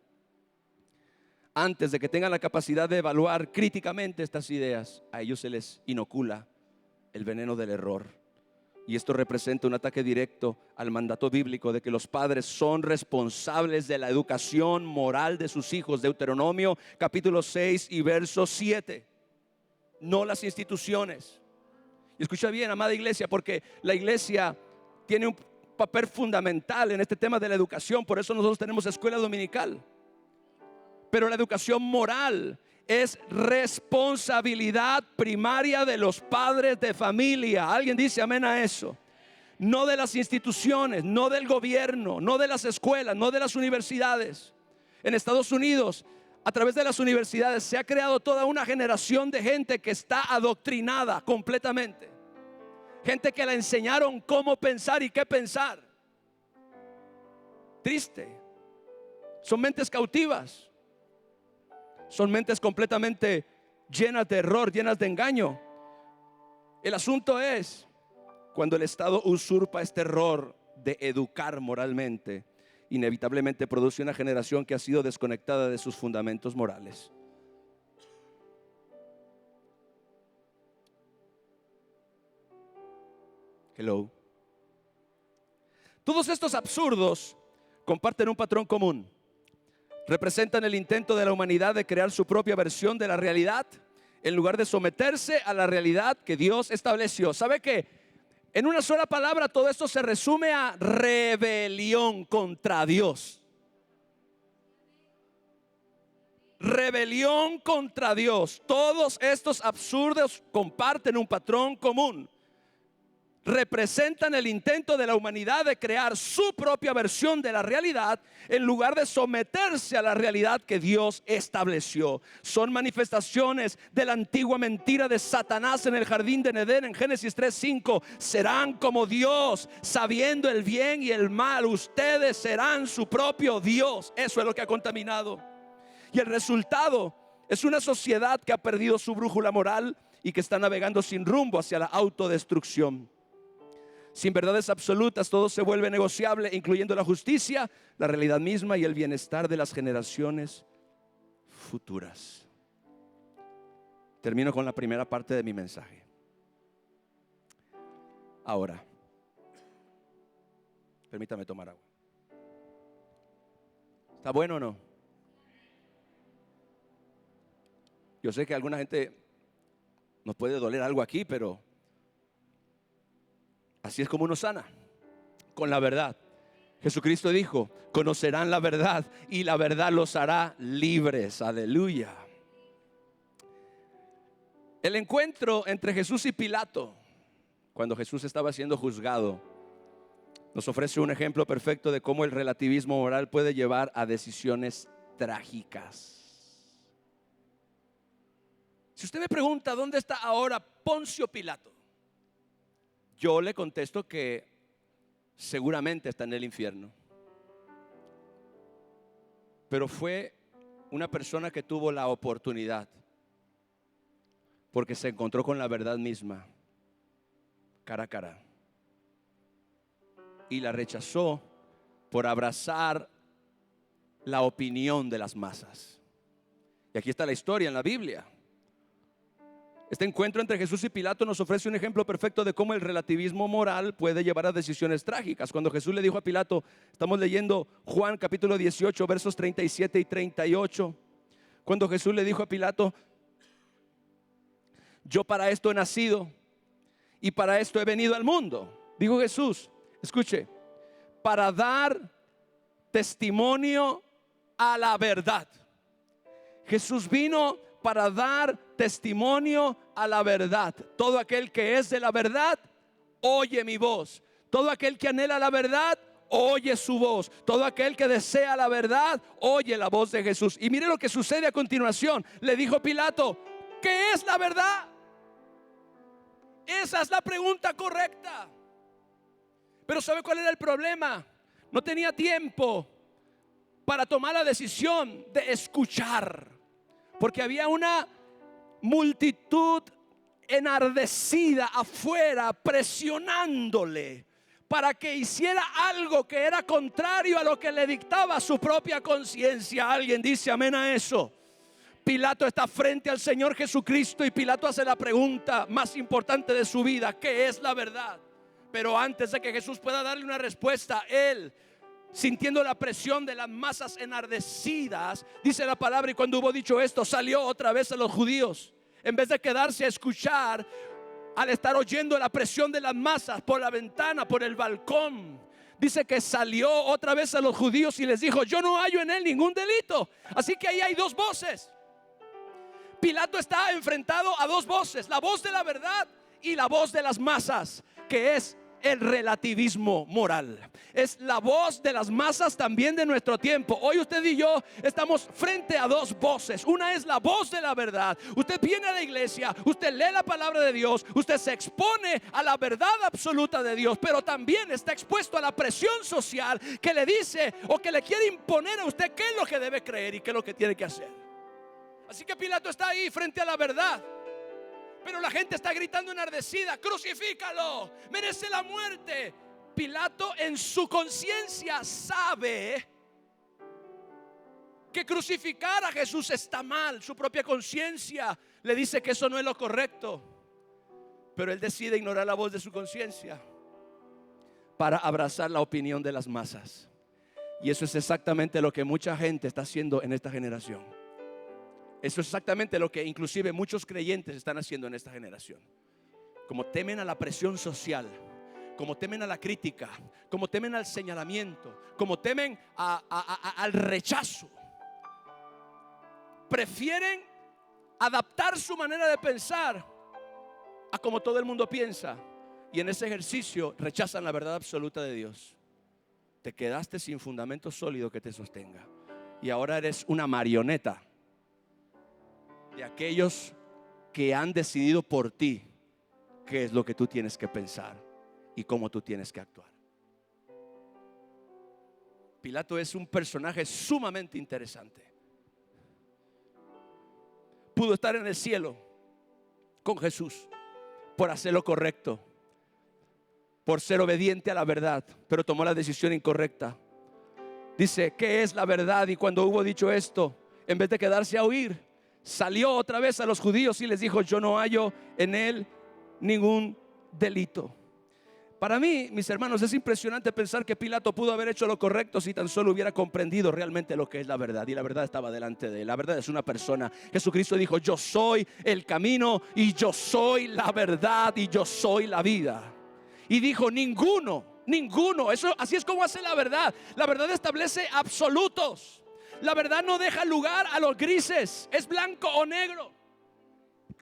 Antes de que tengan la capacidad de evaluar críticamente estas ideas, a ellos se les inocula el veneno del error. Y esto representa un ataque directo al mandato bíblico de que los padres son responsables de la educación moral de sus hijos. Deuteronomio capítulo 6 y verso 7. No las instituciones. Y escucha bien, amada iglesia, porque la iglesia tiene un papel fundamental en este tema de la educación. Por eso nosotros tenemos escuela dominical. Pero la educación moral es responsabilidad primaria de los padres de familia. ¿Alguien dice amén a eso? No de las instituciones, no del gobierno, no de las escuelas, no de las universidades. En Estados Unidos, a través de las universidades, se ha creado toda una generación de gente que está adoctrinada completamente. Gente que la enseñaron cómo pensar y qué pensar. Triste. Son mentes cautivas. Son mentes completamente llenas de error, llenas de engaño. El asunto es cuando el Estado usurpa este error de educar moralmente, inevitablemente produce una generación que ha sido desconectada de sus fundamentos morales. Hello. Todos estos absurdos comparten un patrón común. Representan el intento de la humanidad de crear su propia versión de la realidad en lugar de someterse a la realidad que Dios estableció. ¿Sabe qué? En una sola palabra todo esto se resume a rebelión contra Dios. Rebelión contra Dios. Todos estos absurdos comparten un patrón común. Representan el intento de la humanidad de crear su propia versión de la realidad en lugar de someterse a la realidad que Dios estableció. Son manifestaciones de la antigua mentira de Satanás en el jardín de Edén en Génesis 3:5. Serán como Dios, sabiendo el bien y el mal. Ustedes serán su propio Dios. Eso es lo que ha contaminado. Y el resultado es una sociedad que ha perdido su brújula moral y que está navegando sin rumbo hacia la autodestrucción. Sin verdades absolutas, todo se vuelve negociable, incluyendo la justicia, la realidad misma y el bienestar de las generaciones futuras. Termino con la primera parte de mi mensaje. Ahora, permítame tomar agua. ¿Está bueno o no? Yo sé que a alguna gente nos puede doler algo aquí, pero así es como uno sana, con la verdad. Jesucristo dijo: conocerán la verdad y la verdad los hará libres. Aleluya. El encuentro entre Jesús y Pilato, cuando Jesús estaba siendo juzgado, nos ofrece un ejemplo perfecto de cómo el relativismo moral puede llevar a decisiones trágicas. Si usted me pregunta dónde está ahora Poncio Pilato, yo le contesto que seguramente está en el infierno. Pero fue una persona que tuvo la oportunidad, porque se encontró con la verdad misma, cara a cara, y la rechazó por abrazar la opinión de las masas. Y aquí está la historia en la Biblia. Este encuentro entre Jesús y Pilato nos ofrece un ejemplo perfecto de cómo el relativismo moral puede llevar a decisiones trágicas. Cuando Jesús le dijo a Pilato, estamos leyendo Juan capítulo 18 versos 37 y 38. Cuando Jesús le dijo a Pilato: yo para esto he nacido y para esto he venido al mundo. Dijo Jesús, escuche, para dar testimonio a la verdad. Jesús vino para dar testimonio a la verdad. Todo aquel que es de la verdad, oye mi voz. Todo aquel que anhela la verdad, oye su voz. Todo aquel que desea la verdad, oye la voz de Jesús. Y mire lo que sucede a continuación. Le dijo Pilato: ¿qué es la verdad? Esa es la pregunta correcta. Pero ¿sabe cuál era el problema? No tenía tiempo para tomar la decisión de escuchar, porque había una multitud enardecida afuera presionándole para que hiciera algo que era contrario a lo que le dictaba su propia conciencia. Alguien dice amén a eso. Pilato está frente al Señor Jesucristo y Pilato hace la pregunta más importante de su vida: ¿qué es la verdad? Pero antes de que Jesús pueda darle una respuesta, él, sintiendo la presión de las masas enardecidas, dice la palabra, y cuando hubo dicho esto, salió otra vez a los judíos. En vez de quedarse a escuchar, al estar oyendo la presión de las masas por la ventana, por el balcón, dice que salió otra vez a los judíos y les dijo: yo no hallo en él ningún delito. Así que ahí hay dos voces. Pilato está enfrentado a dos voces: la voz de la verdad y la voz de las masas, que es el relativismo moral. Es la voz de las masas también de nuestro tiempo. Hoy usted y yo estamos frente a dos voces. Una es la voz de la verdad. Usted viene a la iglesia, usted lee la palabra de Dios, usted se expone a la verdad absoluta de Dios, pero también está expuesto a la presión social que le dice o que le quiere imponer a usted qué es lo que debe creer y qué es lo que tiene que hacer. Así que Pilato está ahí frente a la verdad, pero la gente está gritando enardecida: crucifícalo, merece la muerte. Pilato en su conciencia sabe que crucificar a Jesús está mal. Su propia conciencia le dice que eso no es lo correcto, pero él decide ignorar la voz de su conciencia para abrazar la opinión de las masas. Y eso es exactamente lo que mucha gente está haciendo en esta generación. Eso es exactamente lo que inclusive muchos creyentes están haciendo en esta generación. Como temen a la presión social, como temen a la crítica, como temen al señalamiento, como temen al rechazo, prefieren adaptar su manera de pensar a como todo el mundo piensa, y en ese ejercicio rechazan la verdad absoluta de Dios. Te quedaste sin fundamento sólido que te sostenga, y ahora eres una marioneta de aquellos que han decidido por ti qué es lo que tú tienes que pensar y cómo tú tienes que actuar. Pilato es un personaje sumamente interesante. Pudo estar en el cielo con Jesús por hacer lo correcto, por ser obediente a la verdad, pero tomó la decisión incorrecta. Dice: ¿qué es la verdad? Y cuando hubo dicho esto, en vez de quedarse a oír, salió otra vez a los judíos y les dijo: yo no hallo en él ningún delito. Para mí, mis hermanos, es impresionante pensar que Pilato pudo haber hecho lo correcto si tan solo hubiera comprendido realmente lo que es la verdad. Y la verdad estaba delante de él. La verdad es una persona. Jesucristo dijo: yo soy el camino y yo soy la verdad y yo soy la vida. Y dijo: ninguno. Eso, así es como hace la verdad. La verdad establece absolutos. La verdad no deja lugar a los grises. Es blanco o negro.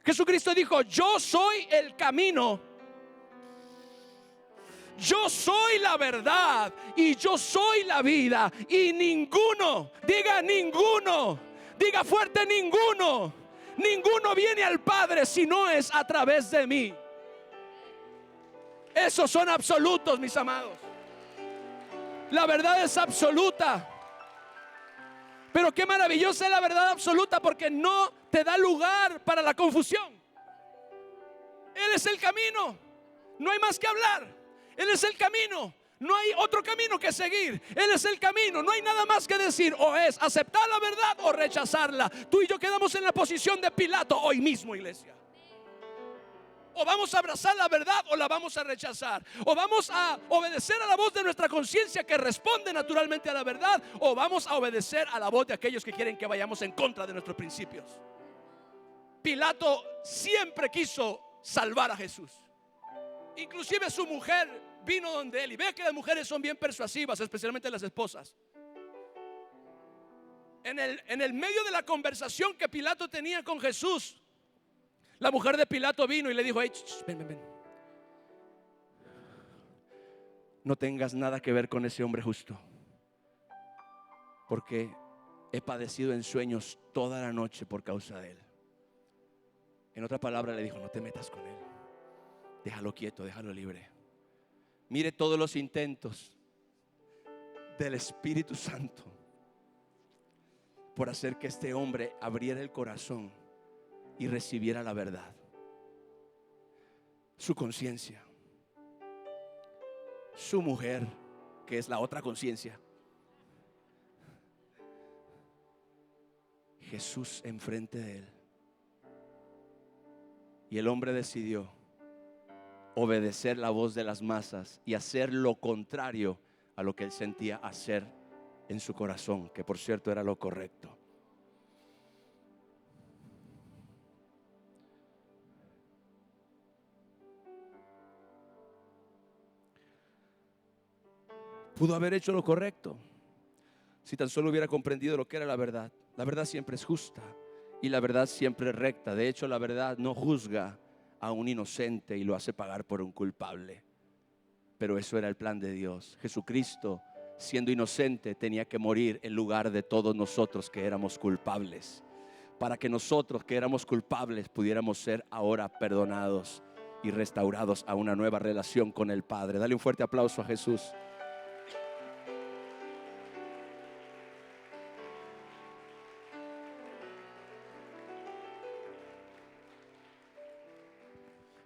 Jesucristo dijo: yo soy el camino, yo soy la verdad y yo soy la vida. Y ninguno, diga fuerte: ninguno viene al Padre si no es a través de mí. Esos son absolutos, mis amados. La verdad es absoluta. Pero qué maravillosa es la verdad absoluta, porque no te da lugar para la confusión. Él es el camino, no hay más que hablar. Él es el camino, no hay otro camino que seguir. Él es el camino, no hay nada más que decir. O es aceptar la verdad o rechazarla. Tú y yo quedamos en la posición de Pilato hoy mismo, iglesia. O vamos a abrazar la verdad o la vamos a rechazar. O vamos a obedecer a la voz de nuestra conciencia, que responde naturalmente a la verdad, o vamos a obedecer a la voz de aquellos que quieren que vayamos en contra de nuestros principios. Pilato siempre quiso salvar a Jesús. Inclusive su mujer vino donde él. Y vea que las mujeres son bien persuasivas, especialmente las esposas. En el medio de la conversación que Pilato tenía con Jesús, la mujer de Pilato vino y le dijo: hey, ven. No tengas nada que ver con ese hombre justo, porque he padecido en sueños toda la noche por causa de él. En otra palabra le dijo: no te metas con él. déjalo quieto, déjalo libre. Mire todos los intentos del Espíritu Santo por hacer que este hombre abriera el corazón y recibiera la verdad. Su conciencia, su mujer, que es la otra conciencia, Jesús enfrente de él. Y el hombre decidió obedecer la voz de las masas y hacer lo contrario a lo que él sentía hacer en su corazón, que por cierto era lo correcto. Pudo haber hecho lo correcto si tan solo hubiera comprendido lo que era la verdad. La verdad siempre es justa y la verdad siempre es recta. De hecho, la verdad no juzga a un inocente y lo hace pagar por un culpable. Pero eso era el plan de Dios. Jesucristo, siendo inocente, tenía que morir en lugar de todos nosotros que éramos culpables, para que nosotros que éramos culpables pudiéramos ser ahora perdonados y restaurados a una nueva relación con el Padre. Dale un fuerte aplauso a Jesús.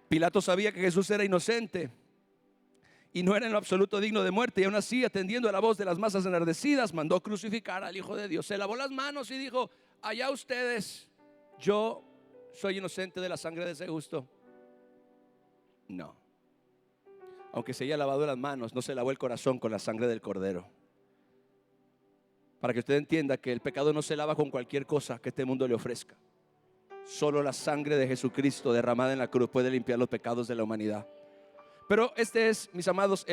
Pilato sabía que Jesús era inocente y no era en lo absoluto digno de muerte, y aún así, atendiendo a la voz de las masas enardecidas, mandó crucificar al Hijo de Dios. Se lavó las manos y dijo: allá ustedes, yo soy inocente de la sangre de ese justo. No, aunque se haya lavado las manos, no se lavó el corazón con la sangre del Cordero. Para que usted entienda que el pecado no se lava con cualquier cosa que este mundo le ofrezca. Solo la sangre de Jesucristo derramada en la cruz puede limpiar los pecados de la humanidad. Pero este es, mis amados,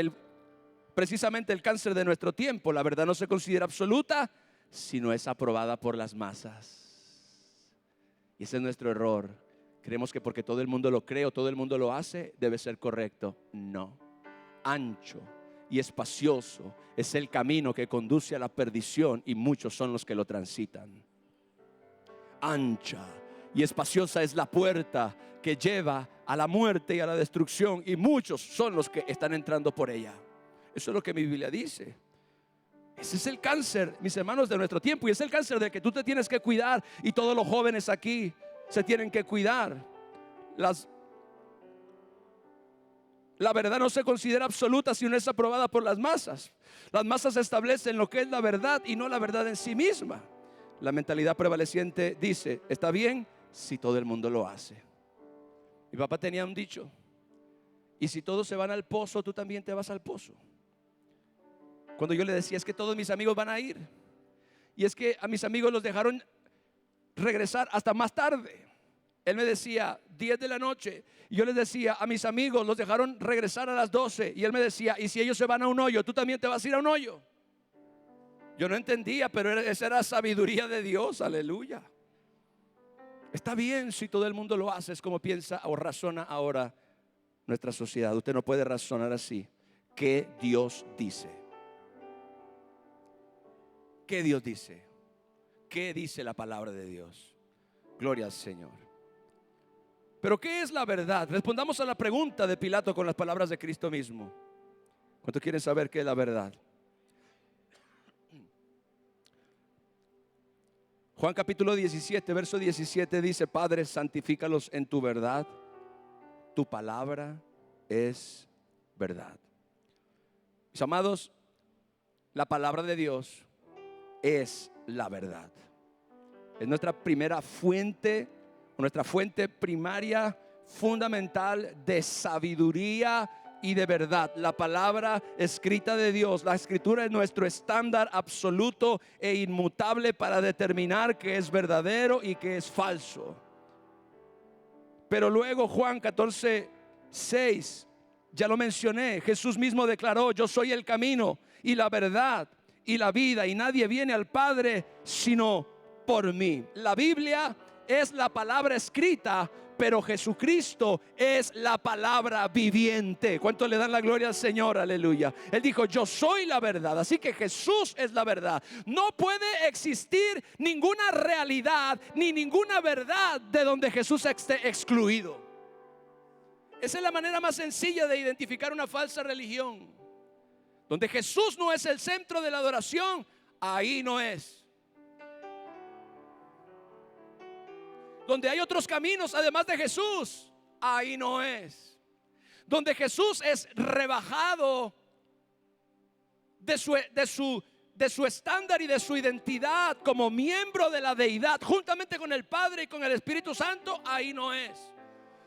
precisamente el cáncer de nuestro tiempo. La verdad no se considera absoluta si no es aprobada por las masas. Y ese es nuestro error. Creemos que porque todo el mundo lo cree o todo el mundo lo hace, debe ser correcto. No. Ancho y espacioso es el camino que conduce a la perdición, y muchos son los que lo transitan. Ancha y espaciosa es la puerta que lleva a la muerte y a la destrucción, y muchos son los que están entrando por ella. Eso es lo que mi Biblia dice. Ese es el cáncer, mis hermanos, de nuestro tiempo, y es el cáncer de que tú te tienes que cuidar, y todos los jóvenes aquí se tienen que cuidar. La verdad no se considera absoluta si no es aprobada por las masas. Las masas establecen lo que es la verdad y no la verdad en sí misma. La mentalidad prevaleciente dice: está bien si todo el mundo lo hace. Mi papá tenía un dicho: y si todos se van al pozo, tú también te vas al pozo. Cuando yo le decía: es que todos mis amigos van a ir, y es que a mis amigos los dejaron regresar hasta más tarde. Él me decía 10 de la noche, y yo les decía: a mis amigos los dejaron regresar a las 12. Y él me decía: y si ellos se van a un hoyo, tú también te vas a ir a un hoyo. Yo no entendía, pero esa era sabiduría de Dios. Aleluya. Está bien si todo el mundo lo hace, es como piensa o razona ahora nuestra sociedad. Usted no puede razonar así. ¿Qué Dios dice? ¿Qué Dios dice? ¿Qué dice la palabra de Dios? Gloria al Señor. Pero ¿qué es la verdad? Respondamos a la pregunta de Pilato con las palabras de Cristo mismo. ¿Cuántos quieren saber qué es la verdad? Juan capítulo 17, verso 17 dice: Padre, santifícalos en tu verdad. Tu palabra es verdad. Mis amados, la palabra de Dios es la verdad. Es nuestra primera fuente, nuestra fuente primaria, fundamental de sabiduría y de verdad. La palabra escrita de Dios, la escritura, es nuestro estándar absoluto e inmutable para determinar qué es verdadero y qué es falso. Pero luego Juan 14:6, ya lo mencioné, Jesús mismo declaró: yo soy el camino y la verdad y la vida, y nadie viene al Padre sino por mí. La Biblia es la palabra escrita, pero Jesucristo es la palabra viviente. ¿Cuánto le dan la gloria al Señor? Aleluya. Él dijo: yo soy la verdad. Así que Jesús es la verdad. No puede existir ninguna realidad ni ninguna verdad de donde Jesús esté excluido. Esa es la manera más sencilla de identificar una falsa religión. Donde Jesús no es el centro de la adoración, ahí no es. Donde hay otros caminos además de Jesús, ahí no es. Donde Jesús es rebajado de su estándar y de su identidad como miembro de la deidad, juntamente con el Padre y con el Espíritu Santo, ahí no es.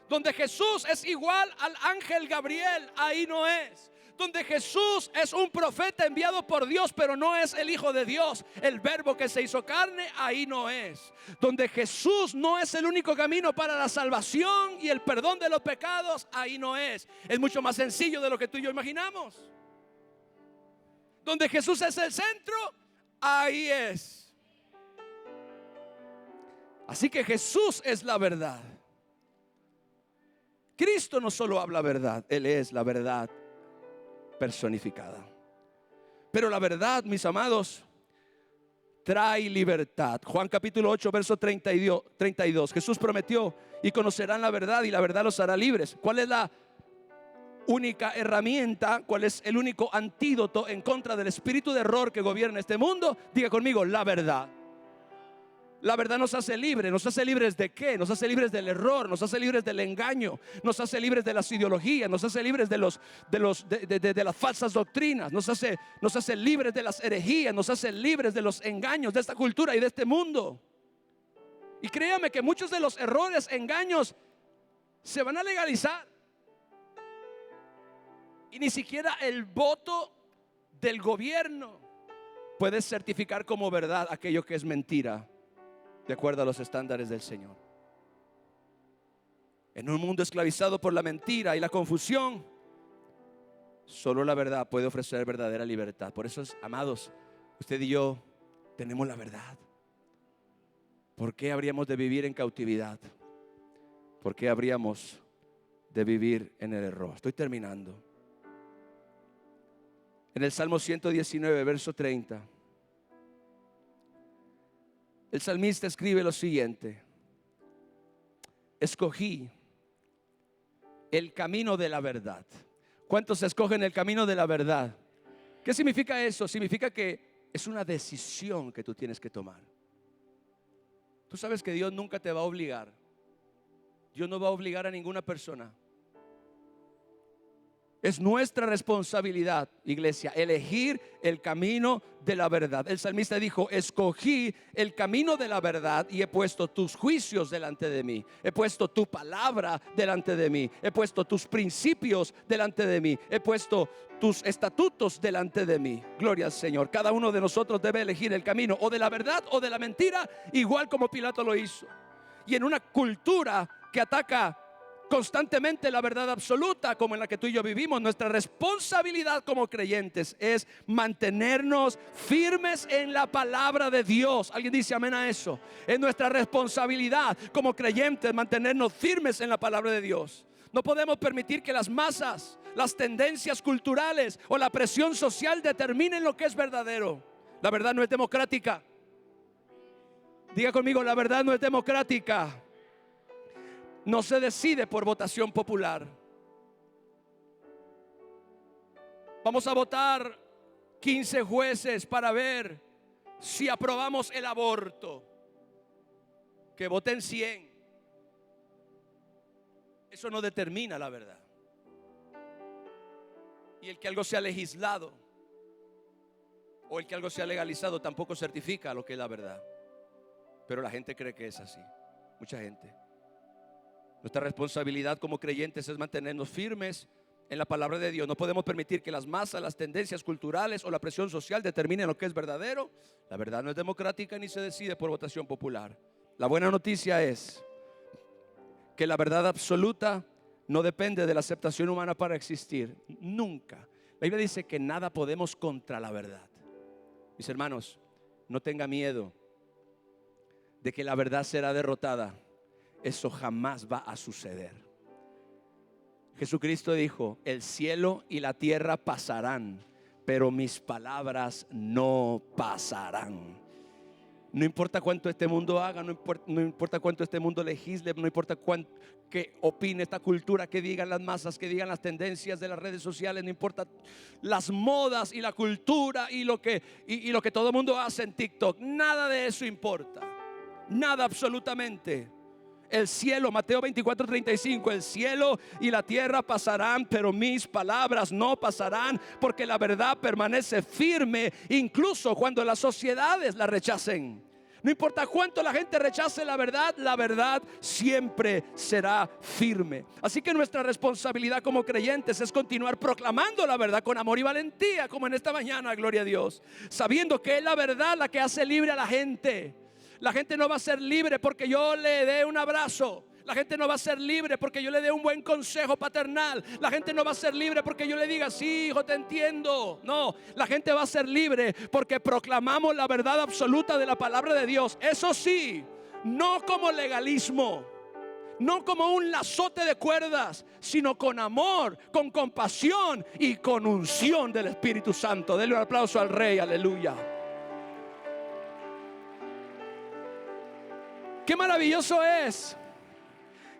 Donde Jesús es igual al ángel Gabriel, ahí no es. Donde Jesús es un profeta enviado por Dios, pero no es el Hijo de Dios, el Verbo que se hizo carne, ahí no es. Donde Jesús no es el único camino para la salvación y el perdón de los pecados, ahí no es. Es mucho más sencillo de lo que tú y yo imaginamos. Donde Jesús es el centro, ahí es. Así que Jesús es la verdad. Cristo no solo habla verdad, Él es la verdad personificada. Pero la verdad, mis amados, trae libertad. Juan capítulo 8, verso 32. Jesús prometió: y conocerán la verdad y la verdad los hará libres. ¿Cuál es la única herramienta? ¿Cuál es el único antídoto en contra del espíritu de error que gobierna este mundo? Diga conmigo: la verdad. La verdad nos hace libres. ¿Nos hace libres de qué? Nos hace libres del error, nos hace libres del engaño, nos hace libres de las ideologías, nos hace libres de las falsas doctrinas, nos hace libres de las herejías, nos hace libres de los engaños de esta cultura y de este mundo. Y créame que muchos de los errores, engaños, se van a legalizar. Y ni siquiera el voto del gobierno puede certificar como verdad aquello que es mentira, de acuerdo a los estándares del Señor. En un mundo esclavizado por la mentira y la confusión, solo la verdad puede ofrecer verdadera libertad. Por eso, amados, usted y yo tenemos la verdad. ¿Por qué habríamos de vivir en cautividad? ¿Por qué habríamos de vivir en el error? Estoy terminando. En el Salmo 119, verso 30, el salmista escribe lo siguiente: escogí el camino de la verdad. ¿Cuántos escogen el camino de la verdad? ¿Qué significa eso? Significa que es una decisión que tú tienes que tomar. Tú sabes que Dios nunca te va a obligar. Dios no va a obligar a ninguna persona. Es nuestra responsabilidad, iglesia, elegir el camino de la verdad. El salmista dijo: escogí el camino de la verdad y he puesto tus juicios delante de mí. He puesto tu palabra delante de mí. He puesto tus principios delante de mí. He puesto tus estatutos delante de mí. Gloria al Señor. Cada uno de nosotros debe elegir el camino o de la verdad o de la mentira, igual como Pilato lo hizo. Y en una cultura que ataca constantemente la verdad absoluta, como en la que tú y yo vivimos, nuestra responsabilidad como creyentes es mantenernos firmes en la palabra de Dios. ¿Alguien dice amén a eso? Es nuestra responsabilidad como creyentes mantenernos firmes en la palabra de Dios. No podemos permitir que las masas, las tendencias culturales o la presión social determinen lo que es verdadero. La verdad no es democrática. Diga conmigo: la verdad no es democrática. No se decide por votación popular. Vamos a votar 15 jueces para ver si aprobamos el aborto. Que voten 100. Eso no determina la verdad. Y el que algo sea legislado o el que algo sea legalizado tampoco certifica lo que es la verdad. Pero la gente cree que es así. Mucha gente. Nuestra responsabilidad como creyentes es mantenernos firmes en la palabra de Dios. No podemos permitir que las masas, las tendencias culturales o la presión social determinen lo que es verdadero. La verdad no es democrática ni se decide por votación popular. La buena noticia es que la verdad absoluta no depende de la aceptación humana para existir. Nunca. La Biblia dice que nada podemos contra la verdad. Mis hermanos, no tenga miedo de que la verdad será derrotada. Eso jamás va a suceder. Jesucristo dijo: el cielo y la tierra pasarán, pero mis palabras no pasarán. No importa cuánto este mundo haga, no importa cuánto este mundo legisle, no importa cuánto que opine esta cultura, que digan las masas, que digan las tendencias de las redes sociales, no importa las modas y la cultura y lo que todo el mundo hace en TikTok. Nada de eso importa. Nada, absolutamente. El cielo, Mateo 24:35, el cielo y la tierra pasarán, pero mis palabras no pasarán, porque la verdad permanece firme, incluso cuando las sociedades la rechacen. No importa cuánto la gente rechace la verdad siempre será firme. Así que nuestra responsabilidad como creyentes es continuar proclamando la verdad con amor y valentía, como en esta mañana, gloria a Dios, sabiendo que es la verdad la que hace libre a la gente. La gente no va a ser libre porque yo le dé un abrazo. La gente no va a ser libre porque yo le dé un buen consejo paternal. La gente no va a ser libre porque yo le diga, sí, hijo, te entiendo. No, la gente va a ser libre porque proclamamos la verdad absoluta de la palabra de Dios. Eso sí, no como legalismo, no como un lazote de cuerdas, sino con amor, con compasión y con unción del Espíritu Santo. Denle un aplauso al Rey, aleluya. Qué maravilloso es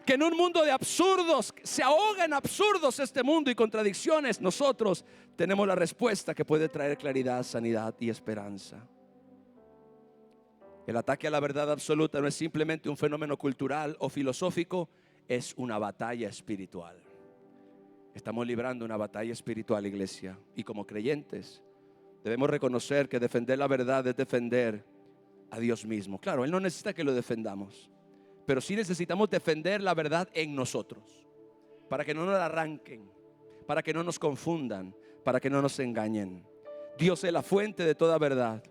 que en un mundo de absurdos, se ahoga en absurdos este mundo y contradicciones, nosotros tenemos la respuesta que puede traer claridad, sanidad y esperanza. El ataque a la verdad absoluta no es simplemente un fenómeno cultural o filosófico, es una batalla espiritual. Estamos librando una batalla espiritual, iglesia, y como creyentes debemos reconocer que defender la verdad es defender a Dios mismo. Claro, Él no necesita que lo defendamos, pero sí necesitamos defender la verdad en nosotros, para que no nos la arranquen, para que no nos confundan, para que no nos engañen. Dios es la fuente de toda verdad.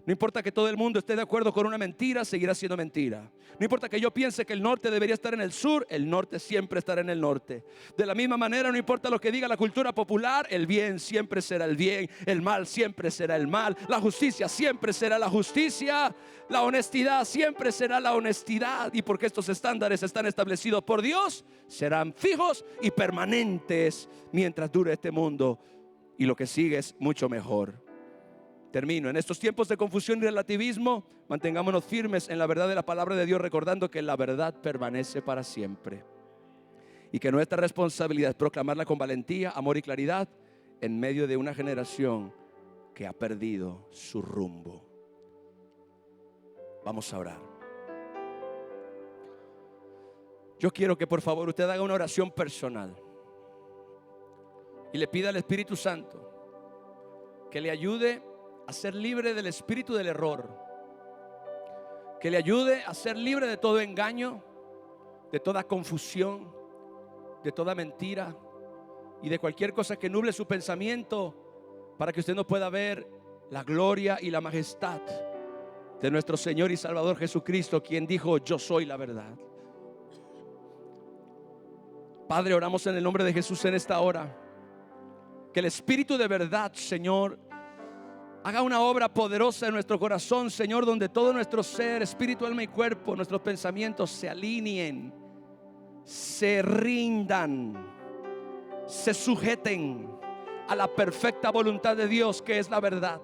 No importa que todo el mundo esté de acuerdo con una mentira, seguirá siendo mentira. No importa que yo piense que el norte debería estar en el sur, el norte siempre estará en el norte. De la misma manera, no importa lo que diga la cultura popular, el bien siempre será el bien, el mal siempre será el mal, la justicia siempre será la justicia, la honestidad siempre será la honestidad. Y porque estos estándares están establecidos por Dios, serán fijos y permanentes mientras dure este mundo, y lo que sigue es mucho mejor. Termino. En estos tiempos de confusión y relativismo, mantengámonos firmes en la verdad de la palabra de Dios, recordando que la verdad permanece para siempre y que nuestra responsabilidad es proclamarla con valentía, amor y claridad en medio de una generación que ha perdido su rumbo. Vamos a orar. Yo quiero que por favor usted haga una oración personal y le pida al Espíritu Santo que le ayude a ser libre del espíritu del error, que le ayude a ser libre de todo engaño, de toda confusión, de toda mentira y de cualquier cosa que nuble su pensamiento, para que usted no pueda ver la gloria y la majestad de nuestro Señor y Salvador Jesucristo, quien dijo: yo soy la verdad. Padre, oramos en el nombre de Jesús en esta hora, que el Espíritu de verdad, Señor, haga una obra poderosa en nuestro corazón, Señor, donde todo nuestro ser, espíritu, alma y cuerpo, nuestros pensamientos se alineen, se rindan, se sujeten a la perfecta voluntad de Dios, que es la verdad.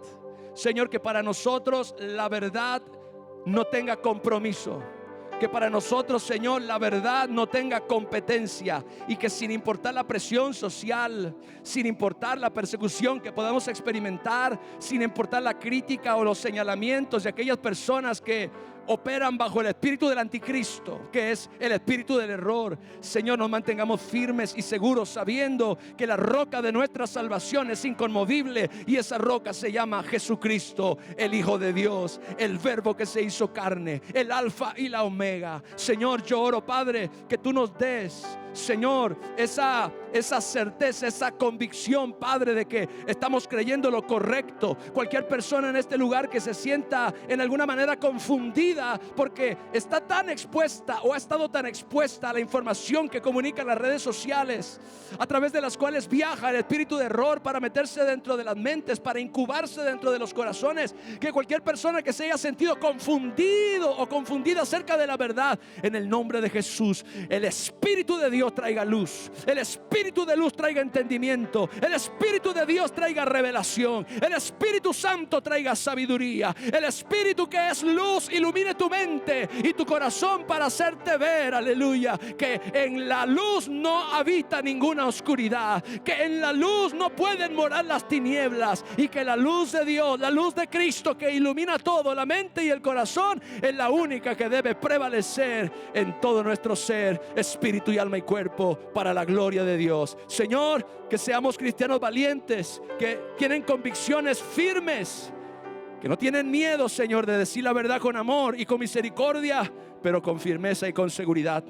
Señor, que para nosotros la verdad no tenga compromiso, que para nosotros, Señor, la verdad no tenga competencia, y que sin importar la presión social, sin importar la persecución que podamos experimentar, sin importar la crítica o los señalamientos de aquellas personas que operan bajo el espíritu del anticristo, que es el espíritu del error, Señor, nos mantengamos firmes y seguros, sabiendo que la roca de nuestra salvación es inconmovible, y esa roca se llama Jesucristo, el Hijo de Dios, el Verbo que se hizo carne, el Alfa y la Omega. Señor, yo oro, Padre, que tú nos des, Señor, esa certeza, esa convicción, Padre, de que estamos creyendo lo correcto. Cualquier persona en este lugar que se sienta en alguna manera confundida confundida porque está tan expuesta o ha estado tan expuesta a la información que comunican las redes sociales, a través de las cuales viaja el espíritu de error para meterse dentro de las mentes, para incubarse dentro de los corazones, que cualquier persona que se haya sentido confundido o confundida acerca de la verdad, en el nombre de Jesús, el Espíritu de Dios traiga luz, el Espíritu de luz traiga entendimiento, el Espíritu de Dios traiga revelación, el Espíritu Santo traiga sabiduría, el Espíritu que es luz ilumine tu mente y tu corazón para hacerte ver, aleluya, que en la luz no habita ninguna oscuridad, que en la luz no pueden morar las tinieblas, y que la luz de Dios, la luz de Cristo que ilumina todo, la mente y el corazón, es la única que debe prevalecer en todo nuestro ser, espíritu y alma y cuerpo, para la gloria de Dios. Señor, que seamos cristianos valientes, que tienen convicciones firmes, que no tienen miedo, Señor, de decir la verdad con amor y con misericordia, pero con firmeza y con seguridad,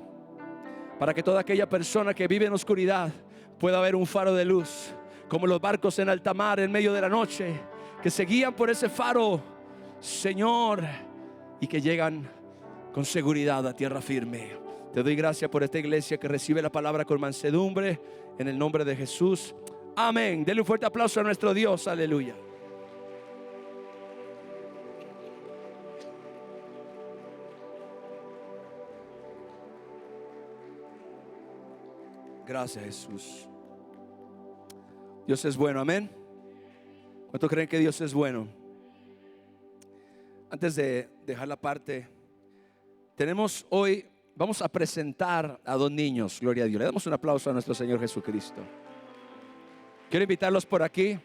para que toda aquella persona que vive en oscuridad pueda ver un faro de luz, como los barcos en alta mar en medio de la noche, que se guían por ese faro, Señor, y que llegan con seguridad a tierra firme. Te doy gracias por esta iglesia que recibe la palabra con mansedumbre, en el nombre de Jesús. Amén. Denle un fuerte aplauso a nuestro Dios. Aleluya. Gracias, Jesús. Dios es bueno, amén. ¿Cuántos creen que Dios es bueno? Antes de dejar la parte, vamos a presentar a dos niños, gloria a Dios. Le damos un aplauso a nuestro Señor Jesucristo. Quiero invitarlos por aquí,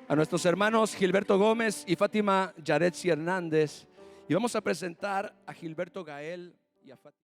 a nuestros hermanos Gilberto Gómez y Fátima Yaretsi Hernández, y vamos a presentar a Gilberto Gael y a Fátima.